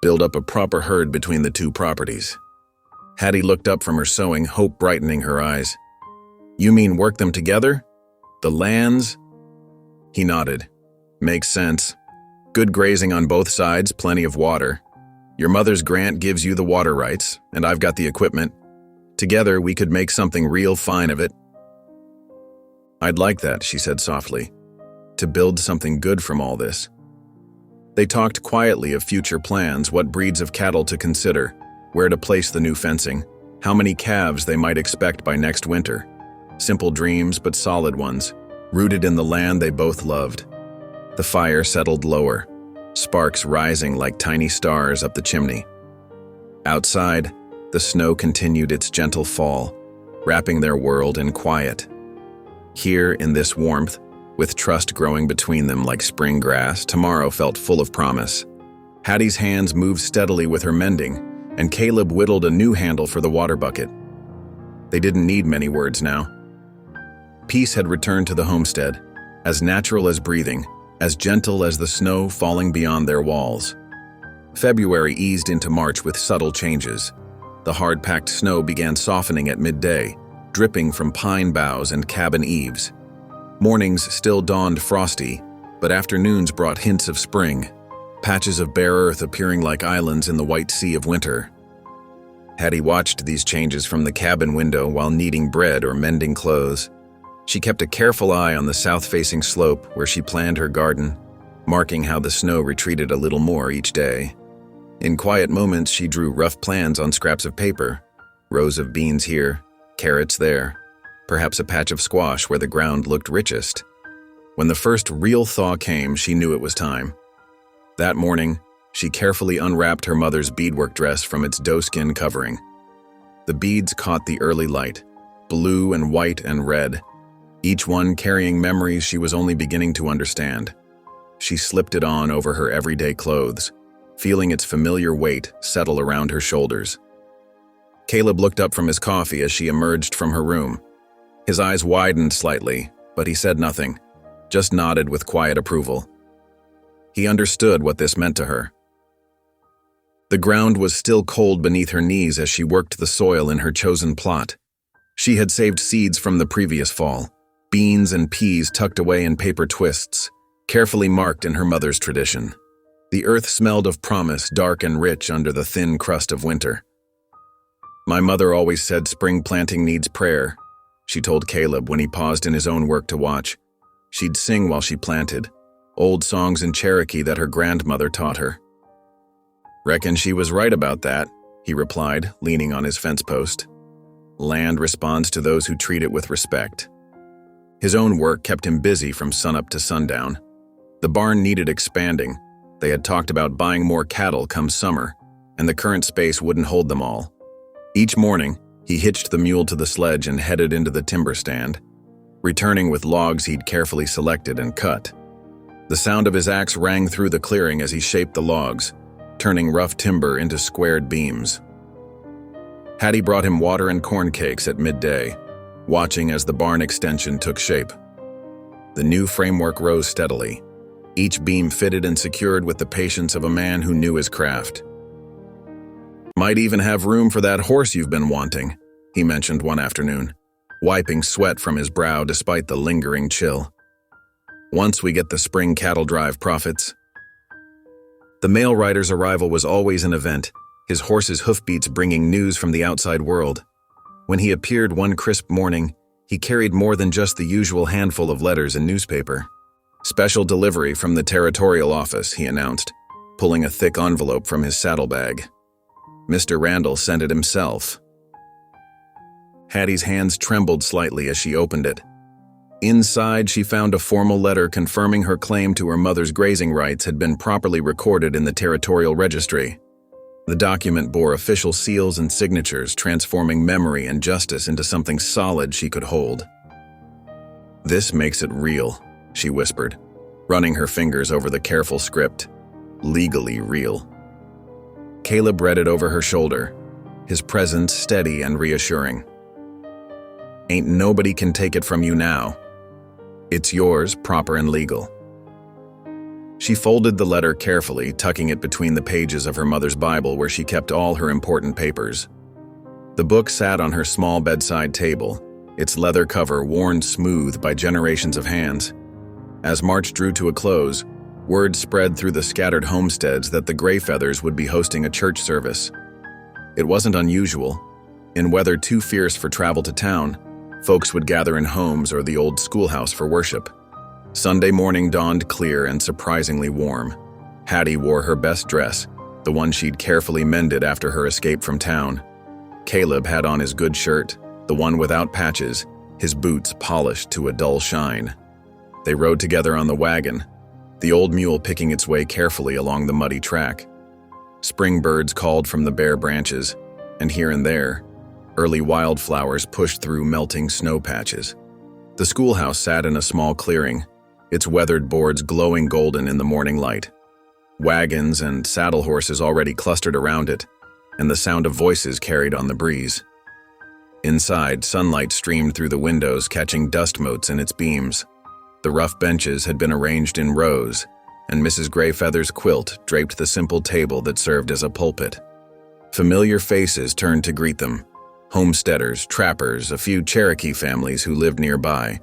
build up a proper herd between the 2 properties." Hattie looked up from her sewing, hope brightening her eyes. "You mean work them together? The lands?" He nodded. "Makes sense. Good grazing on both sides, plenty of water. Your mother's grant gives you the water rights, and I've got the equipment. Together, we could make something real fine of it." "I'd like that," she said softly, "to build something good from all this." They talked quietly of future plans, what breeds of cattle to consider, where to place the new fencing, how many calves they might expect by next winter. Simple dreams, but solid ones, rooted in the land they both loved. The fire settled lower, sparks rising like tiny stars up the chimney. Outside, the snow continued its gentle fall, wrapping their world in quiet. Here, in this warmth, with trust growing between them like spring grass, tomorrow felt full of promise. Hattie's hands moved steadily with her mending, and Caleb whittled a new handle for the water bucket. They didn't need many words now. Peace had returned to the homestead, as natural as breathing, as gentle as the snow falling beyond their walls. February eased into March with subtle changes. The hard-packed snow began softening at midday, dripping from pine boughs and cabin eaves. Mornings still dawned frosty, but afternoons brought hints of spring, patches of bare earth appearing like islands in the white sea of winter. Hattie watched these changes from the cabin window while kneading bread or mending clothes. She kept a careful eye on the south-facing slope where she planned her garden, marking how the snow retreated a little more each day. In quiet moments, she drew rough plans on scraps of paper, rows of beans here, carrots there, perhaps a patch of squash where the ground looked richest. When the first real thaw came, she knew it was time. That morning, she carefully unwrapped her mother's beadwork dress from its doeskin covering. The beads caught the early light, blue and white and red, each one carrying memories she was only beginning to understand. She slipped it on over her everyday clothes, feeling its familiar weight settle around her shoulders. Caleb looked up from his coffee as she emerged from her room. His eyes widened slightly, but he said nothing, just nodded with quiet approval. He understood what this meant to her. The ground was still cold beneath her knees as she worked the soil in her chosen plot. She had saved seeds from the previous fall, beans and peas tucked away in paper twists, carefully marked in her mother's tradition. The earth smelled of promise, dark and rich under the thin crust of winter. "My mother always said spring planting needs prayer," she told Caleb when he paused in his own work to watch. She'd sing while she planted, old songs in Cherokee that her grandmother taught her. "Reckon she was right about that," he replied, leaning on his fence post. Land responds to those who treat it with respect. His own work kept him busy from sunup to sundown. The barn needed expanding. They had talked about buying more cattle come summer, and the current space wouldn't hold them all. Each morning, he hitched the mule to the sledge and headed into the timber stand, returning with logs he'd carefully selected and cut. The sound of his axe rang through the clearing as he shaped the logs, turning rough timber into squared beams. Hattie brought him water and corn cakes at midday, watching as the barn extension took shape. The new framework rose steadily, each beam fitted and secured with the patience of a man who knew his craft. "Might even have room for that horse you've been wanting," he mentioned one afternoon, wiping sweat from his brow despite the lingering chill. "Once we get the spring cattle drive profits." The mail rider's arrival was always an event, his horse's hoofbeats bringing news from the outside world. When he appeared one crisp morning, he carried more than just the usual handful of letters and newspaper. "Special delivery from the territorial office," he announced, pulling a thick envelope from his saddlebag. Mr. Randall sent it himself. Hattie's hands trembled slightly as she opened it. Inside, she found a formal letter confirming her claim to her mother's grazing rights had been properly recorded in the territorial registry. The document bore official seals and signatures, transforming memory and justice into something solid she could hold. "This makes it real," she whispered, running her fingers over the careful script. "Legally real." Caleb read it over her shoulder, his presence steady and reassuring. "Ain't nobody can take it from you now. It's yours, proper and legal." She folded the letter carefully, tucking it between the pages of her mother's Bible where she kept all her important papers. The book sat on her small bedside table, its leather cover worn smooth by generations of hands. As March drew to a close, word spread through the scattered homesteads that the Greyfeathers would be hosting a church service. It wasn't unusual. In weather too fierce for travel to town, folks would gather in homes or the old schoolhouse for worship. Sunday morning dawned clear and surprisingly warm. Hattie wore her best dress, the one she'd carefully mended after her escape from town. Caleb had on his good shirt, the one without patches, his boots polished to a dull shine. They rode together on the wagon, the old mule picking its way carefully along the muddy track. Spring birds called from the bare branches, and here and there, early wildflowers pushed through melting snow patches. The schoolhouse sat in a small clearing, its weathered boards glowing golden in the morning light. Wagons and saddle horses already clustered around it, and the sound of voices carried on the breeze. Inside, sunlight streamed through the windows, catching dust motes in its beams. The rough benches had been arranged in rows, and Mrs. Greyfeather's quilt draped the simple table that served as a pulpit. Familiar faces turned to greet them. Homesteaders, trappers, a few Cherokee families who lived nearby.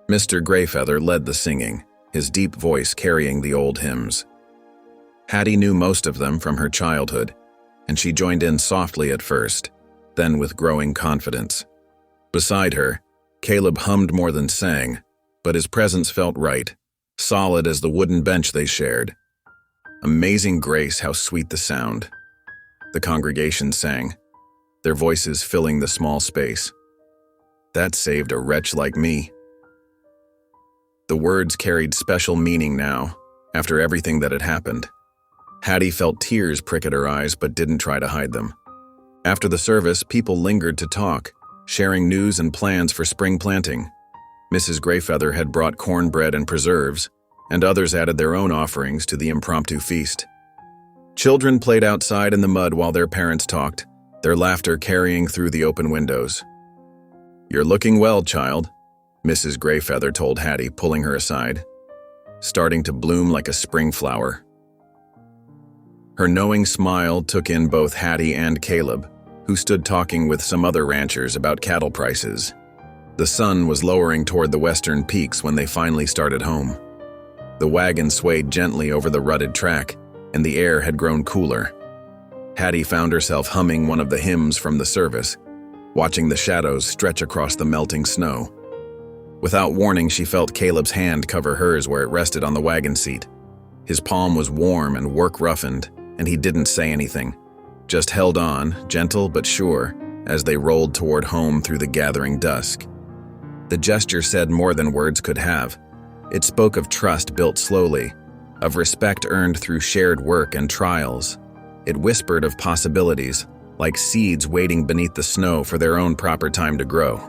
Mr. Greyfeather led the singing, his deep voice carrying the old hymns. Hattie knew most of them from her childhood, and she joined in softly at first, then with growing confidence. Beside her, Caleb hummed more than sang, but his presence felt right, solid as the wooden bench they shared. "Amazing grace, how sweet the sound," the congregation sang, their voices filling the small space. "That saved a wretch like me." The words carried special meaning now, after everything that had happened. Hattie felt tears prick at her eyes but didn't try to hide them. After the service, people lingered to talk, sharing news and plans for spring planting. Mrs. Greyfeather had brought cornbread and preserves, and others added their own offerings to the impromptu feast. Children played outside in the mud while their parents talked, their laughter carrying through the open windows. "You're looking well, child," Mrs. Greyfeather told Hattie, pulling her aside. "Starting to bloom like a spring flower." Her knowing smile took in both Hattie and Caleb, who stood talking with some other ranchers about cattle prices. The sun was lowering toward the western peaks when they finally started home. The wagon swayed gently over the rutted track, and the air had grown cooler. Hattie found herself humming one of the hymns from the service, watching the shadows stretch across the melting snow. Without warning, she felt Caleb's hand cover hers where it rested on the wagon seat. His palm was warm and work-roughened, and he didn't say anything, just held on, gentle but sure, as they rolled toward home through the gathering dusk. The gesture said more than words could have. It spoke of trust built slowly, of respect earned through shared work and trials. It whispered of possibilities, like seeds waiting beneath the snow for their own proper time to grow.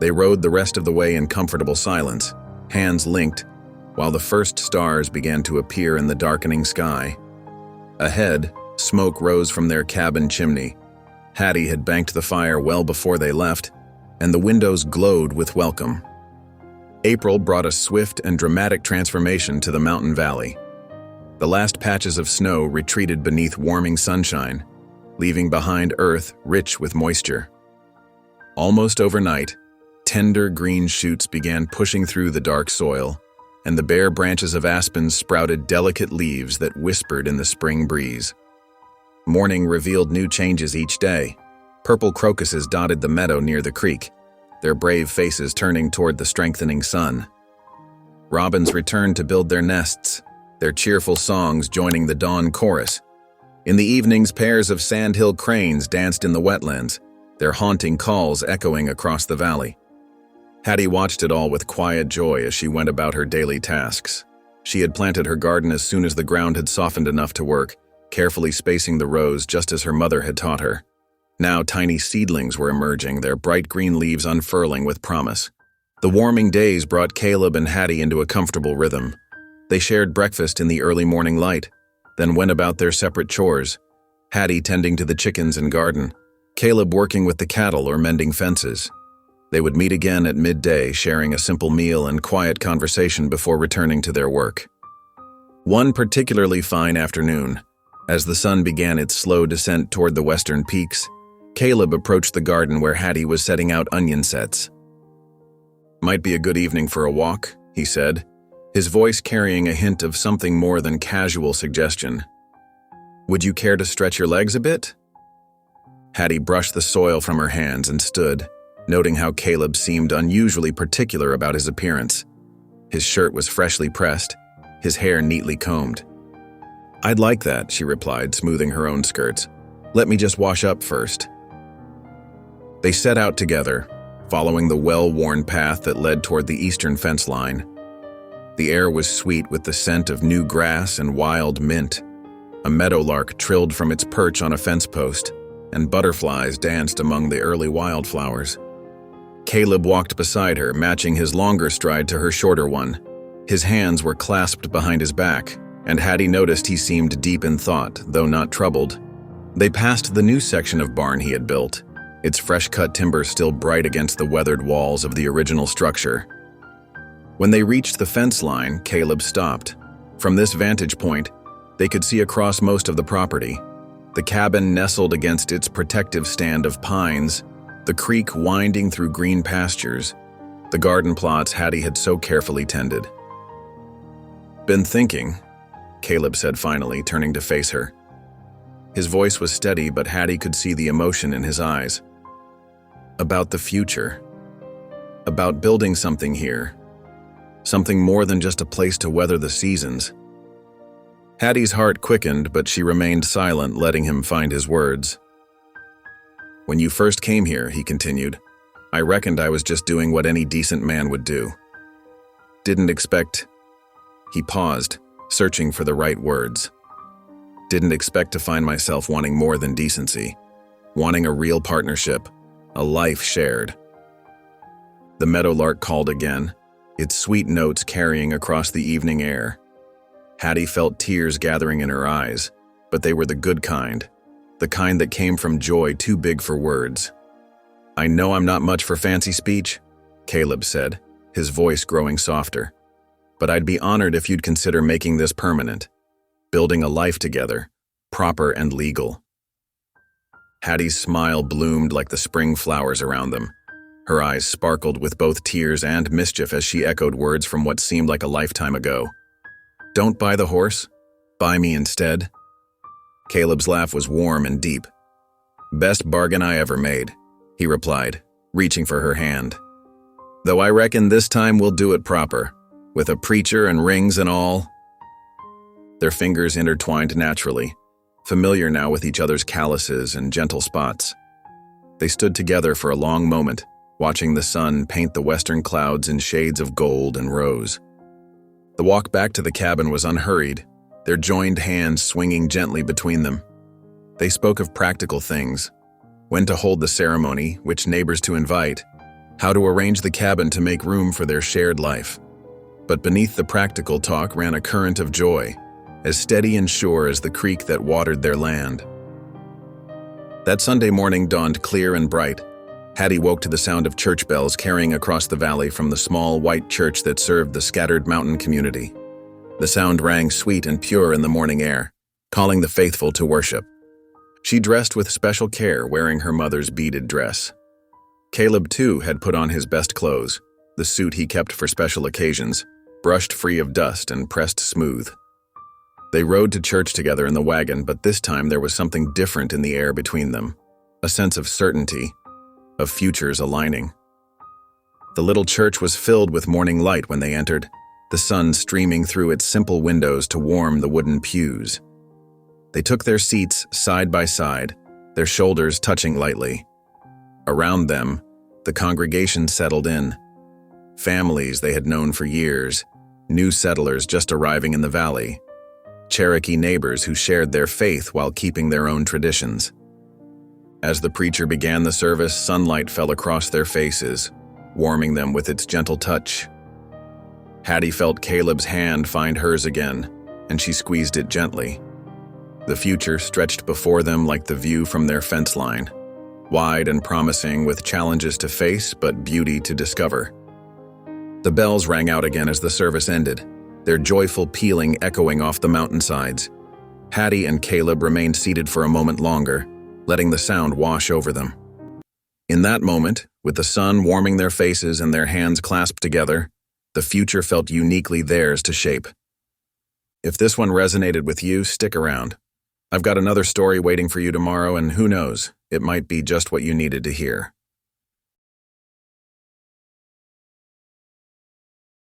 They rode the rest of the way in comfortable silence, hands linked, while the first stars began to appear in the darkening sky. Ahead, smoke rose from their cabin chimney. Hattie had banked the fire well before they left, and the windows glowed with welcome. April brought a swift and dramatic transformation to the mountain valley. The last patches of snow retreated beneath warming sunshine, leaving behind earth rich with moisture. Almost overnight, tender green shoots began pushing through the dark soil, and the bare branches of aspens sprouted delicate leaves that whispered in the spring breeze. Morning revealed new changes each day. Purple crocuses dotted the meadow near the creek, their brave faces turning toward the strengthening sun. Robins returned to build their nests, their cheerful songs joining the dawn chorus. In the evenings, pairs of sandhill cranes danced in the wetlands, their haunting calls echoing across the valley. Hattie watched it all with quiet joy as she went about her daily tasks. She had planted her garden as soon as the ground had softened enough to work, carefully spacing the rows just as her mother had taught her. Now tiny seedlings were emerging, their bright green leaves unfurling with promise. The warming days brought Caleb and Hattie into a comfortable rhythm. They shared breakfast in the early morning light, then went about their separate chores, Hattie tending to the chickens and garden, Caleb working with the cattle or mending fences. They would meet again at midday, sharing a simple meal and quiet conversation before returning to their work. One particularly fine afternoon, as the sun began its slow descent toward the western peaks, Caleb approached the garden where Hattie was setting out onion sets. "Might be a good evening for a walk," he said, his voice carrying a hint of something more than casual suggestion. "Would you care to stretch your legs a bit?" Hattie brushed the soil from her hands and stood, noting how Caleb seemed unusually particular about his appearance. His shirt was freshly pressed, his hair neatly combed. "I'd like that," she replied, smoothing her own skirts. "Let me just wash up first." They set out together, following the well-worn path that led toward the eastern fence line. The air was sweet with the scent of new grass and wild mint. A meadowlark trilled from its perch on a fence post, and butterflies danced among the early wildflowers. Caleb walked beside her, matching his longer stride to her shorter one. His hands were clasped behind his back, and Hattie noticed he seemed deep in thought, though not troubled. They passed the new section of barn he had built, its fresh-cut timber still bright against the weathered walls of the original structure. When they reached the fence line, Caleb stopped. From this vantage point, they could see across most of the property. The cabin nestled against its protective stand of pines, the creek winding through green pastures, the garden plots Hattie had so carefully tended. "Been thinking," Caleb said finally, turning to face her. His voice was steady, but Hattie could see the emotion in his eyes. "About the future. About building something here. Something more than just a place to weather the seasons." Hattie's heart quickened, but she remained silent, letting him find his words. "When you first came here," he continued, "I reckoned I was just doing what any decent man would do. Didn't expect—" He paused, searching for the right words. "Didn't expect to find myself wanting more than decency, wanting a real partnership, a life shared." The meadowlark called again, its sweet notes carrying across the evening air. Hattie felt tears gathering in her eyes, but they were the good kind, the kind that came from joy too big for words. "I know I'm not much for fancy speech," Caleb said, his voice growing softer, "but I'd be honored if you'd consider making this permanent, building a life together, proper and legal." Hattie's smile bloomed like the spring flowers around them. Her eyes sparkled with both tears and mischief as she echoed words from what seemed like a lifetime ago. "Don't buy the horse, buy me instead." Caleb's laugh was warm and deep. "Best bargain I ever made," he replied, reaching for her hand. "Though I reckon this time we'll do it proper, with a preacher and rings and all." Their fingers intertwined naturally, familiar now with each other's calluses and gentle spots. They stood together for a long moment, watching the sun paint the western clouds in shades of gold and rose. The walk back to the cabin was unhurried, their joined hands swinging gently between them. They spoke of practical things, when to hold the ceremony, which neighbors to invite, how to arrange the cabin to make room for their shared life. But beneath the practical talk ran a current of joy, as steady and sure as the creek that watered their land. That Sunday morning dawned clear and bright. Hattie woke to the sound of church bells carrying across the valley from the small white church that served the scattered mountain community. The sound rang sweet and pure in the morning air, calling the faithful to worship. She dressed with special care, wearing her mother's beaded dress. Caleb, too, had put on his best clothes, the suit he kept for special occasions, brushed free of dust and pressed smooth. They rode to church together in the wagon, but this time there was something different in the air between them, a sense of certainty, of futures aligning. The little church was filled with morning light when they entered, the sun streaming through its simple windows to warm the wooden pews. They took their seats side by side, their shoulders touching lightly. Around them, the congregation settled in. Families they had known for years, new settlers just arriving in the valley, Cherokee neighbors who shared their faith while keeping their own traditions. As the preacher began the service, sunlight fell across their faces, warming them with its gentle touch. Hattie felt Caleb's hand find hers again, and she squeezed it gently. The future stretched before them like the view from their fence line, wide and promising with challenges to face but beauty to discover. The bells rang out again as the service ended, their joyful pealing echoing off the mountainsides. Hattie and Caleb remained seated for a moment longer, letting the sound wash over them. In that moment, with the sun warming their faces and their hands clasped together, the future felt uniquely theirs to shape. If this one resonated with you, stick around. I've got another story waiting for you tomorrow, and who knows, it might be just what you needed to hear.